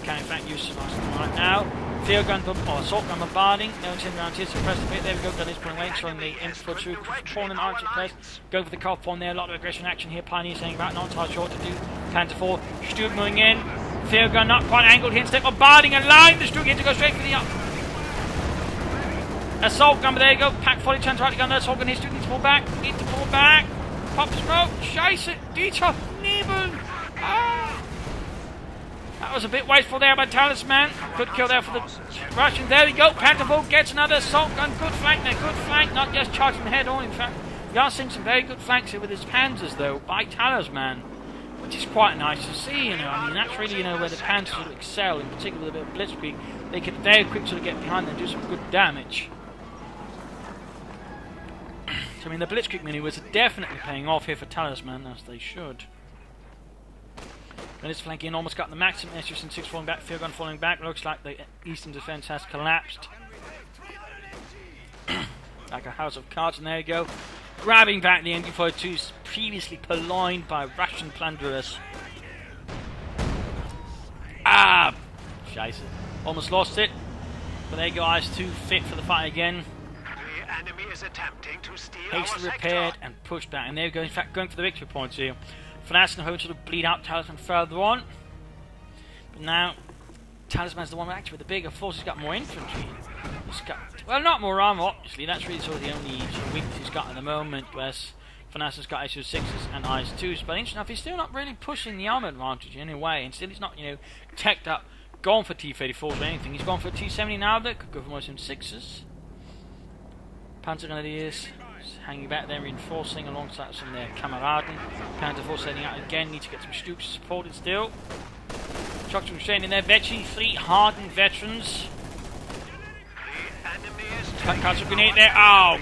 Can in fact use right now. Field gun or assault gun bombarding. No intent around here, suppress a bit. There we go. Grenadiers pulling away, showing the MG4 2 corner archer place. Go for the cop on there. A lot of aggression action here. Pioneer saying about not entirely sure what to do. Panther 4 Stuke moving in. Field gun not quite angled here. Instead bombarding a line. The Stuke here to go straight for the up. Assault gun, but there you go. Pack 40 chance right to gun. Assault gun here. Stuke needs to pull back. Need to pull back. Pop smoke. Scheiße. Dieter. Nebel. Ah. That was a bit wasteful there by Talisman. Good kill there for the Russians. There we go. Panther 4 gets another assault gun. Good flank there. Good flank. Not just charging the head on. In fact, we are seeing some very good flanks here with his Panzers, though, by Talisman. Which is quite nice to see, you know. I mean, that's really, you know, where the Panzers sort of excel, in particular with a bit of blitzkrieg. They can very quickly sort of get behind them and do some good damage. So, I mean, the blitzkrieg maneuvers are definitely paying off here for Talisman, as they should. Then it's flanking, almost got the maximum. SUS 6 falling back, field gun falling back. Looks like the eastern defense has collapsed. Like a house of cards, and there you go. Grabbing back the MG42s previously purloined by Russian plunderers. Ah! Scheiße. Almost lost it. But there you go, IS-2 fit for the fight again. The enemy is attempting to steal Hastily our repaired sector. and pushed back. And there you go, in fact, going for the victory points here. Vonasten hoping to sort of bleed out Talisman further on. But now, Talisman's the one actually with the bigger force. He's got more infantry. He's got, well, not more armor, obviously. That's really sort of the only sort of weakness he's got at the moment. Whereas Vonasten's got SU6s and IS-2s. But interesting enough, he's still not really pushing the armor advantage in any way. And still, he's not, you know, teched up, gone for T-34s or anything. He's gone for a T-70 now that could go for more M6s. Panzer Grenadiers hanging back there, reinforcing alongside some of their Kameraden. Panther 4 setting out again, need to get some Stukes supported still. Trucks from staying in there, Veggie, 3 hardened veterans. The enemy is Castle grenade there, oh!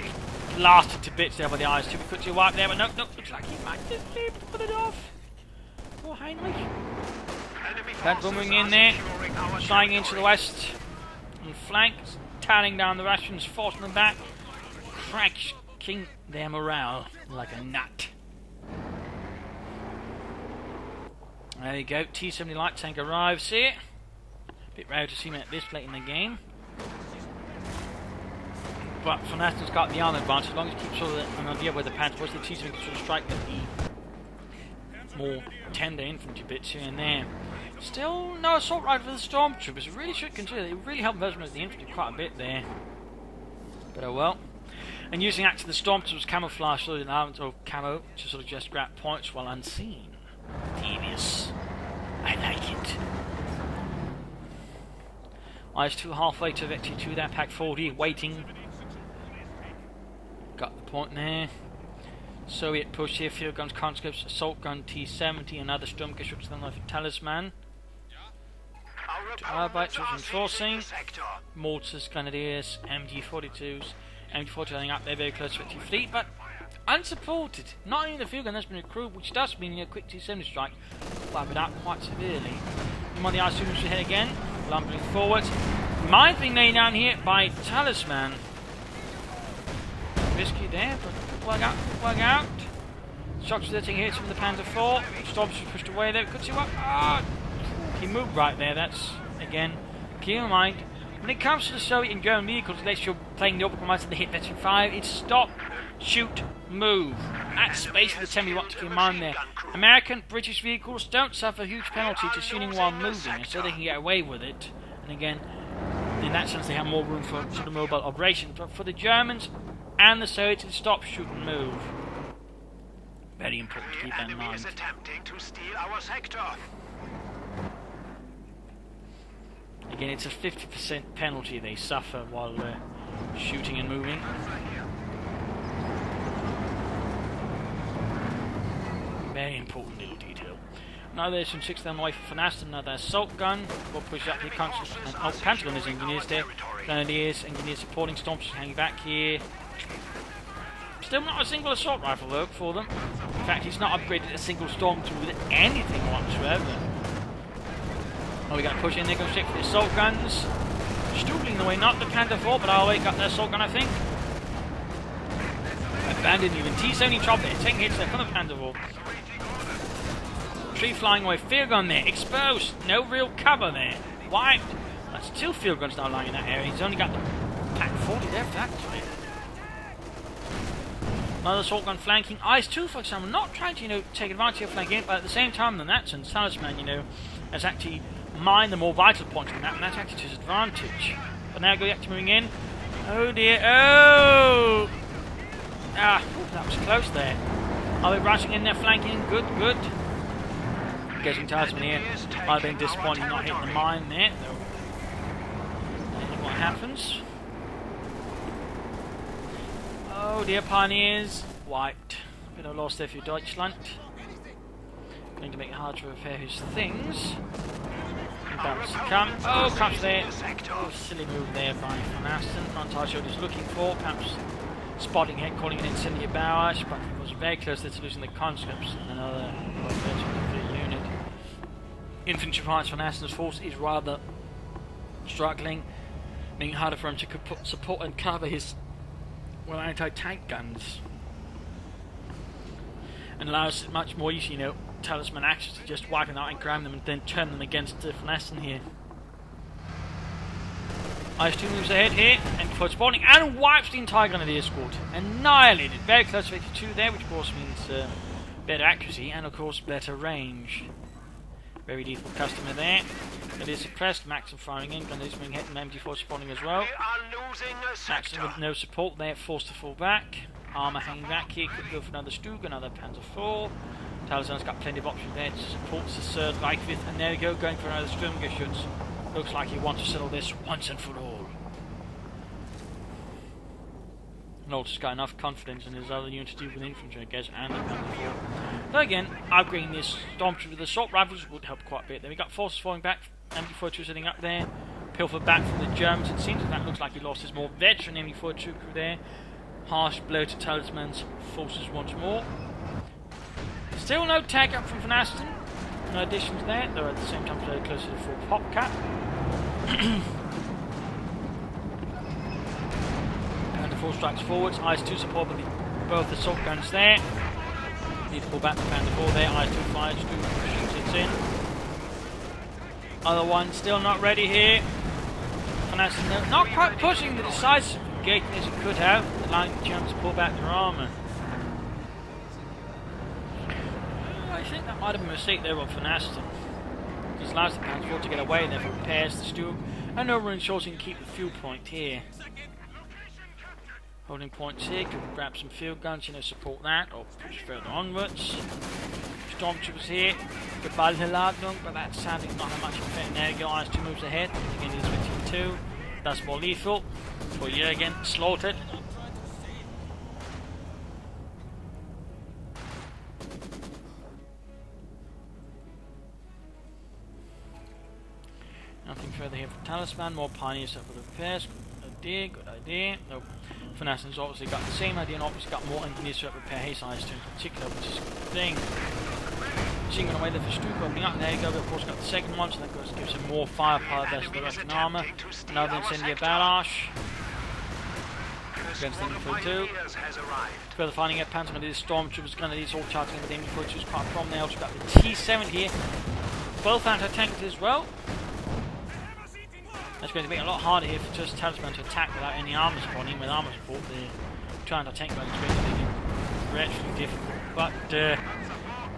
Blasted to bits there by the IS-2. We could see a wipe there, but no, looks like he might just be able to put it off. Poor Heinrich. Panther moving in there, flying into the west. And flanks, tearing down the Russians, forcing them back. Cracking their morale like a nut. There you go, T-70 light tank arrives here. Bit rare to see him at this late in the game. But Vonasten's got the arm advantage, as long as he keeps sort of an idea where the Panther was, the T-70 can sort of strike with the more tender infantry bits here and there. Still no assault rifle for the Stormtroopers. It really should consider they really helped mesmerize the infantry quite a bit there. But oh well. And using actually the Stormtroopers camouflage so or camo to sort of just grab points while unseen. Devious. I like it. IS-2 halfway to Vector 2 there, Pack 40, waiting. Got the point there. Soviet push here, field guns, conscripts, assault gun T-70, another Sturmgeschütz, then for Talisman. Arbeit was enforcing. Mortars, Grenadiers, MG-42s. MG-42 running up there very close to Vector fleet, but unsupported. Not only the field gun has been recruited, which does mean a quick T-70 strike, but out quite severely. Come on, the IS-2 moves ahead again, lumbering forward. Mine being laid down here by Talisman. Risky there, but plug out. Shocks visiting hits from the Panther 4. Storms pushed away there. Could see what? He moved right there. That's, again, keep in mind, when it comes to the Soviet and German vehicles, unless you're playing the open commands and the hit Veteran 5, it's stop, shoot, move. That's basically the term you want to keep in mind there. American, British vehicles don't suffer a huge penalty to shooting while moving, and so they can get away with it. And again, in that sense, they have more room for sort of mobile operations. But for the Germans and the Soviets, it's stop, shoot, and move. Very important to keep that in mind. Attempting to steal our sector. Again, it's a 50% penalty they suffer while shooting and moving. Very important little detail. Now there's some 6 of them away from Vonasten, another assault gun. We'll push up here, and Pentagon is engineers there. Grenadiers, engineers supporting Storms hanging back here. Still not a single assault rifle though for them. In fact, he's not upgraded a single Stormtrooper with anything whatsoever. Oh, we got to push in there, go straight for the assault guns. Stooping the way, not the Panther 4, but I'll got the assault gun, I think. Abandoned even. T-70 chop there, taking hits there from the Panther 4. Tree flying away, field gun there, exposed, no real cover there. Wiped. That's 2 field guns now lying in that area. He's only got the Pack 40 there for that time. Another assault gun flanking. IS-2, for example, not trying to, take advantage of flanking, but at the same time, than that sense, Talisman, has actually mined the more vital points of the map, and that's actually to his advantage. But now go moving in. Oh dear, oh! That was close there. Are they rushing in there, flanking? Good. Getting Talisman here. Might have been disappointing not hitting the mine there, though. What happens? Oh dear, Pioneers. Wiped. Bit of loss there for Deutschland. Going to make it hard to repair his things. Bounce to come. Oh, perhaps there. Oh, silly move there by Vonasten. Not entirely sure what he's looking for. Perhaps spotting head, calling an incendiary barrage, but he was very close to losing the conscripts. Another unit. Infantry Price Vonasten's force is rather struggling, making it harder for him to support and cover his anti-tank guns. And allows much more easy, Talisman actions to just wipe them out and grab them and then turn them against Vonasten here. IS-2 moves ahead here and for spawning and wipes the entire Grenadier squad. Annihilated. Very close to 82 there, which of course means better accuracy and of course better range. Very lethal customer there. It is suppressed, Maxim firing in, Grenadiers moving ahead and MG4 spawning as well. Maxim with no support there, forced to fall back. Armour hanging back here, could go for another Stug, another Panzer 4. Talisman's got plenty of options there to support the third Reichwehr, and there we go, going for another Sturmgeschütz. Looks like he wants to settle this once and for all. Nolt's got enough confidence in his other units to deal with infantry, I guess, and the Panzer 4. Though again, upgrading this Stormtrooper with assault rifles would help quite a bit. Then we got forces falling back, MG42 sitting up there, pilfer back from the Germans. It seems that looks like he lost his more veteran MG42 crew there. Harsh blow to Talisman's forces once more. Still no tag up from Vonasten. No additions there, though at the same time very close to the full pop cap. And the 4 strikes forwards. IS-2 support with both assault guns there. Need to pull back the Panther 4 there. IS-2 fires, shoots it in. Other one still not ready here. Vonasten not quite pushing the decisive engagement as he could have, allowing the Germans to pull back their armour. I think that might have been a mistake there on Vonasten. Just allows the Panzer to get away and therefore repairs the Stug. And over ensures he can keep the fuel point here. Holding points here, can grab some field guns, support that, or push further onwards. Stormtroopers here, goodbye Ladung, but that's sadly not how much effect. There you go, Eyes 2 moves ahead, again he's 22. That's more lethal. For again, slaughtered. Nothing further here for Talisman, more pioneers up for the repairs. Good idea. No, Vonasten's obviously got the same idea and obviously got more engineers to repair his eyes too in particular, which is a good thing. Chinging away there for Stug, opening up. There you go, but of course got the second one, so that gives him more firepower versus the Russian armour. Another incendiary barrage. Against the Infantry 2. Further finding out Panzer, these Stormtroopers, gun, these all charging with the Infantry 2 is quite from there. Also got the T7 here. Both anti-tankers as well. That's going to be a lot harder here for just Talisman to attack without any armour support. Even with armour support, the anti-tank gun is going to be virtually difficult. But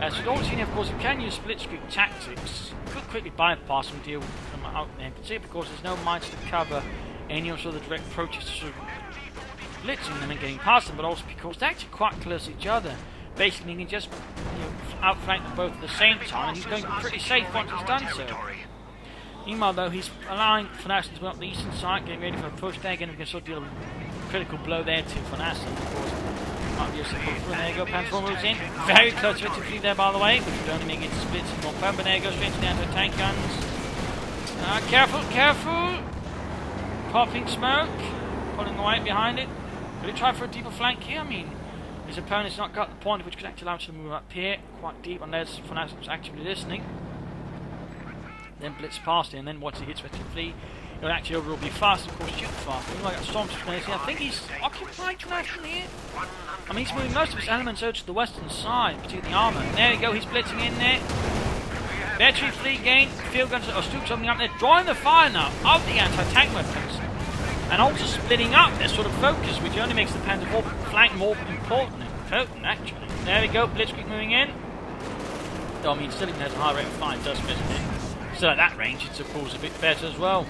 as we've all seen, of course, you can use split-screen tactics. You could quickly bypass them and deal with them out there. Particularly because there's no mines to cover any of the direct approaches to sort of blitzing them and getting past them, but also because they're actually quite close to each other. Basically, you can just outflank them both at the same time, and he's going to be pretty safe once he's done so. Meanwhile, though, he's allowing Vonasten to go up the eastern side, getting ready for a push there. Again, we can sort of deal a critical blow there to Vonasten. Of course, might be able to pull through. There you go, Panzer moves in. Very close to Infantry there, by the way, which would only make it splits and more fun. But there you go, straight to the anti-tank guns. Careful, careful! Popping smoke, pulling away behind it. Could he try for a deeper flank here? I mean, his opponent's not got the point which could actually allow him to move up here quite deep, unless Vonasten's actively listening. Then blitz past it, and then once he hits Infantry, he'll actually overall be fast, of course, shoot fast. Meanwhile, got Stormtroopers. I think he's occupied Vonasten here. I mean, he's moving most of his elements over to the western side, particularly the armour. And there you go, he's blitzing in there. Battery fleet gain, field guns or Stugs opening up there, drawing the fire now of the anti-tank weapons. And also splitting up their sort of focus, which only makes the Panzer flank more important and potent, actually. There we go, Blitzkrieg moving in. Though, I mean, still even has a high rate of fire, it does fit it. So at that range, it's of course a bit better as well.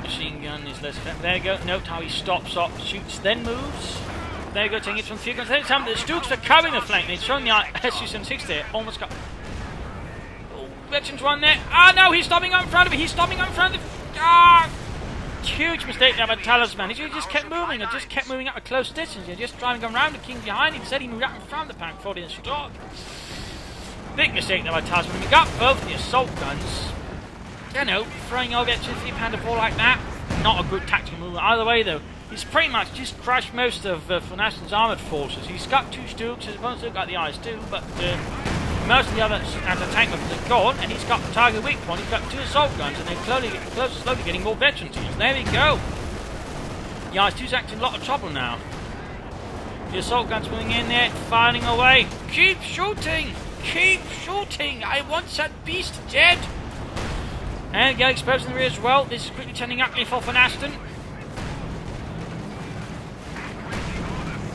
Machine gun is less effective. There you go, note how he stops up, shoots, then moves. There you go, taking it from the field guns. Then time the Stugs are covering the flank. They've shown the SU-76 there, almost got... Veterans one there. Ah, no, he's stopping up in front of it. He's stopping up in front of it. Ah! Huge mistake there by Talisman. He just kept moving, or just kept moving up a close distance. You're just driving around the king behind him. Instead, he moved up in front of the tank before he stopped. Big mistake there by Talisman. We got both the assault guns. You know, throwing over to the Panda 4 like that. Not a good tactical move. Either way, though, he's pretty much just crushed most of Vonasten's armoured forces. He's got 2 Stugs. His opponent's still got the eyes too, but... most of the other anti-tank weapons are gone, and he's got the target weak point. He's got 2 assault guns, and they're slowly getting more veteran teams. There we go. The IS-2's actually in a lot of trouble now. The assault guns moving in there, firing away. Keep shooting! Keep shooting! I want that beast dead! And get exposed in the rear as well. This is quickly turning up for Vonasten.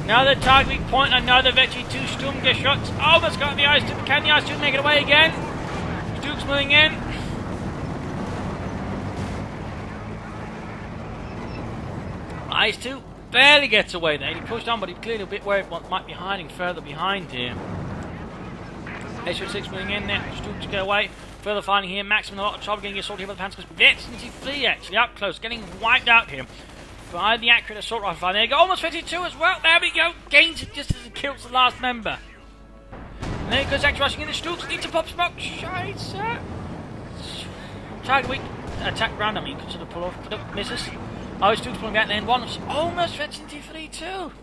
Another target weak point, another Vecchi 2 Sturmgeschütz shots. Almost got the IS-2. Can the IS-2 make it away again? Stugs moving in. IS-2 barely gets away there. He pushed on, but he's clearly a bit worried what might be hiding further behind here. SU-6 moving in there. Stugs get away. Further finding here. Maximum a lot of trouble getting assaulted here by the Panzers. Vecchi flee actually up close, getting wiped out here. By the accurate assault rifle fire. There you go, almost 52 as well. There we go. Gains it just as it kills the last member. And there goes actually rushing in the Stugs. Need to pop smoke. Scheiße. Target weak. Attack round, I mean, could sort of pull off. But nope, misses. Oh, Stugs pulling back then. One almost 23 too.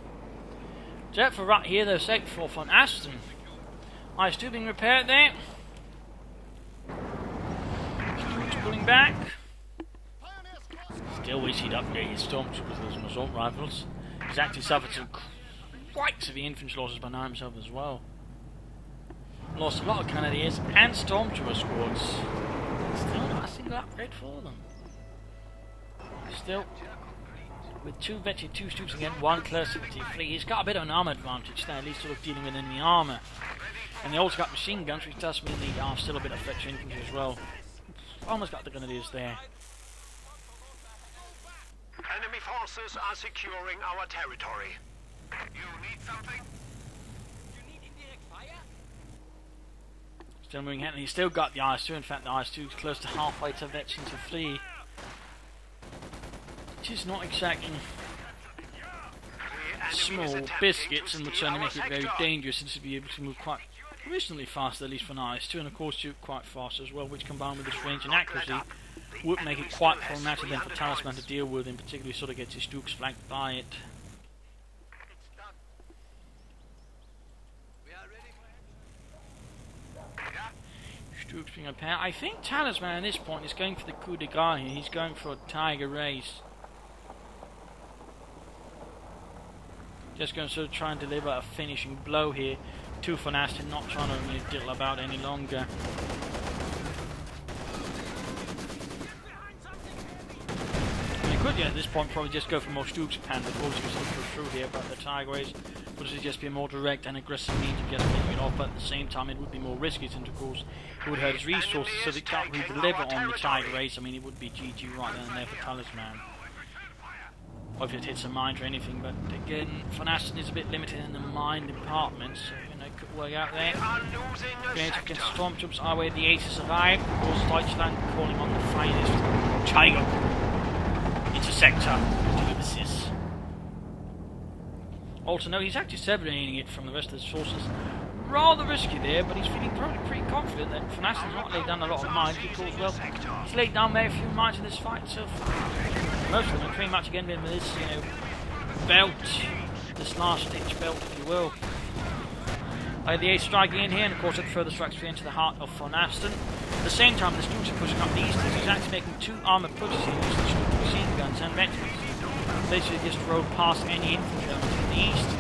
Jet for right here though, safe for Vonasten. IS-2 being repaired there. Stugs pulling back. Still wish he'd upgrade his Stormtroopers with those assault rifles. He's actually suffered some quite severe infantry losses by now himself as well. Lost a lot of Grenadiers and Stormtrooper squads. Still not a single upgrade for them. Still, with 2 Vetchi, 2 Stooks again, 1 Close Infantry fleet, he's got a bit of an armour advantage there, at least sort of dealing with enemy armour. And they also got machine guns, which does mean they are still a bit of Vetchi infantry as well. Almost got the Grenadiers there. Enemy forces are securing our territory. You need something? Still moving ahead, and he's still got the IS-2. In fact, the IS-2 is close to halfway to Vetching to flee. Which is not exactly small biscuits, and would certainly make it very dangerous, since it'd be able to move quite reasonably fast, at least for an IS-2, and of course shoot quite fast as well, which combined with its range and accuracy would make it quite problematic then for Talisman to deal with, and particularly sort of gets his Dukes flanked by it. Dukes being repaired. I think Talisman at this point is going for the coup de grace here. He's going for a tiger race. Just going to sort of try and deliver a finishing blow here to Vonasten, not trying to really diddle about any longer. You could, yeah, at this point probably just go for more Stooks pan before you sort of push through here, but the tiger race would just be a more direct and aggressive means of just getting it off, but at the same time it would be more risky, since of course it would hurt his resources, so they can't really deliver on the tiger race. I mean, it would be GG right then and there for Talisman. Or if it hits a mine or anything, but again, Vonasten is a bit limited in the mine department, so you know, it could work out there. Against Stormtroops, our way the aces arrive. Of course, Deutschland calling on the finest Tiger Interceptor services. Also, no, he's actually separating it from the rest of his forces. Rather risky there, but he's feeling probably pretty confident that Vonasten's not laid down a lot of mines, because, well, he's laid down very few mines in this fight so far. Most of them are pretty much again been with this, you know, belt, this last ditch belt, if you will. The ace striking in here, and of course it further strikes free into the heart of Vonasten. At the same time, the Stooks are pushing up the east, he's actually making 2 armoured pushes here using the Stook machine guns and veterans. Basically just rode past any infantry that was in the east.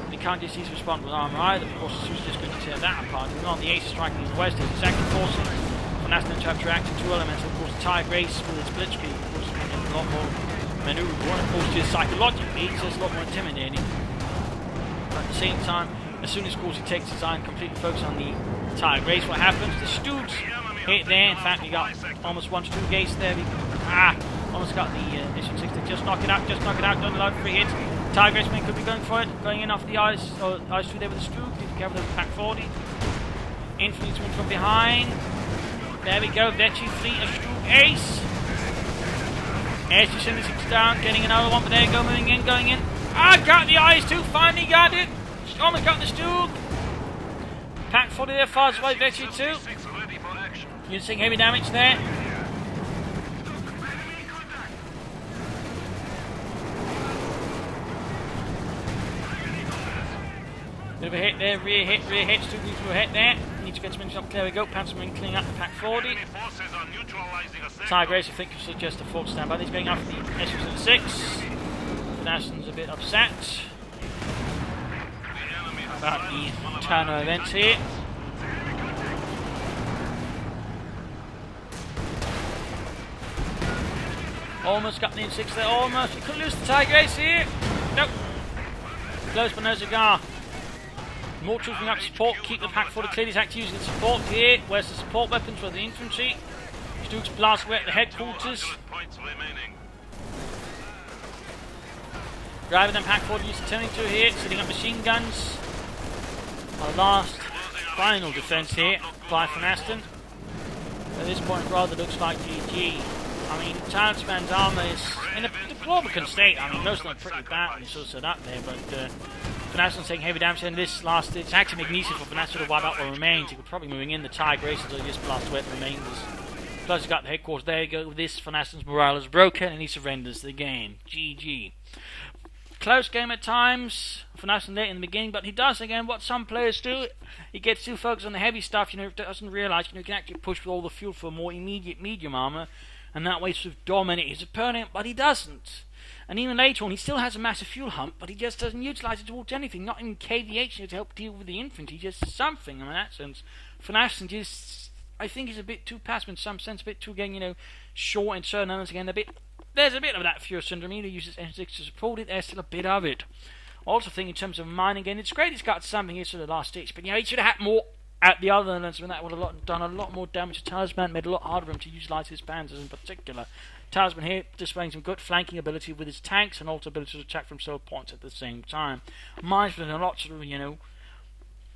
And he can't just easily respond with armour either, of course the Stooks are just going to tear that apart. And on the ace striking in the west, he's actually forcing Vonasten to have to react to 2 elements. Of course, the Tiger Race with its blitzkrieg, of course, a lot more maneuverable, and of course just psychologically it's just a lot more intimidating. But at the same time, as soon as of course he takes his eye and completely focuses on the Tiger Race, what happens? The Stooks hit there. In fact, we got almost 1 to 2 gates there. Almost got the mission 60. Just knock it out, don't allow 3 hits. Tiger Race man could be going for it, going in off the ice, or ice through there with the Stook. Need to cover the pack 40. Infantry's coming from behind. There we go, Vetchi fleet, a Stook ace. SU-76 down, getting another one, but there you go, moving in, going in. Got the IS-2, finally got it. Almost got the Stook. Pack 40 there, far away, Vetchi 2. Using heavy damage there. Bit of a hit there, rear hit, Stook needs to a hit there. Needs to get some up. There we go, Panzermarine cleaning up the pack 40. Tiger Race, I think, should just a forward stand by. He's going after the SU-76. Vonasten's a bit upset about the Turner events here. Almost got the N6 there, almost. We could lose the Tiger Race here. Nope. Close but no cigar. More troops bring up support, keep the pack 40 clear. He's actually using the support here. Where's the support weapons for the infantry? Stooks blast away at the headquarters. Driving them pack 40 using turning to here, setting up machine guns. Our last final defence here by Vonasten. At this point rather looks like GG. I mean, Talisman's armour is in a deplorable state. I mean, most of them are pretty bad when it's all set up there, but Vonasten's taking heavy damage, and this last, it's actually magnesium for Vonasten to wipe out what remains. He could probably moving in the Tiger Race until he just blasts away the remains. Plus he's got the headquarters, there you go, with this Vonasten's morale is broken and he surrenders the game. GG. Close game at times, Vonasten late in the beginning, but he does again what some players do. He gets too focused on the heavy stuff, doesn't realise, he can actually push with all the fuel for more immediate medium armour, and that way sort of dominate his opponent, but he doesn't. And even later on, he still has a massive fuel hump, but he just doesn't utilise it towards anything, not even KVH to help deal with the infantry, just something in that sense. Vonasten just, I think he's a bit too passive in some sense, a bit too, again, short in certain elements again, there's a bit of that Fuhrer syndrome. He uses N6 to support it, there's still a bit of it. I also think in terms of mining, again, it's great he's got something here to the last stage, but he should have had more at the other elements, when that would have done a lot more damage to Talisman, made it a lot harder for him to utilise his panzers in particular. Talisman here displaying some good flanking ability with his tanks and also ability to attack from several points at the same time. Mine's been a lot to,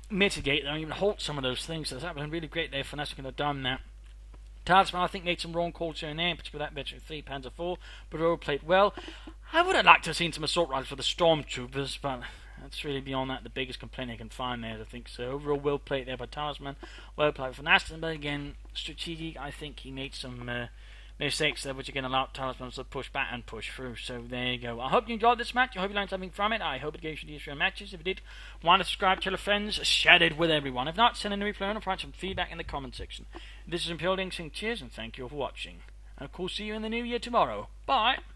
mitigate and even halt some of those things, so that's been really great there for Vonasten could have done that. Talisman, I think, made some wrong calls here and there, in particular that veteran 3 Panzer 4, but overplayed well. I would have liked to have seen some assault rifles for the stormtroopers, but that's really beyond that the biggest complaint I can find there, I think. So overall, well played there by Talisman, well played for Vonasten, but again, strategic, I think he made some mistakes there, which again allowed Talisman to push back and push through. So there you go. I hope you enjoyed this match. I hope you learned something from it. I hope it gave you the matches. If you did, want to subscribe, tell your friends, share it with everyone. If not, send in a replay and provide some feedback in the comment section. This is Imperial Dane saying cheers and thank you all for watching. And of course, see you in the new year tomorrow. Bye!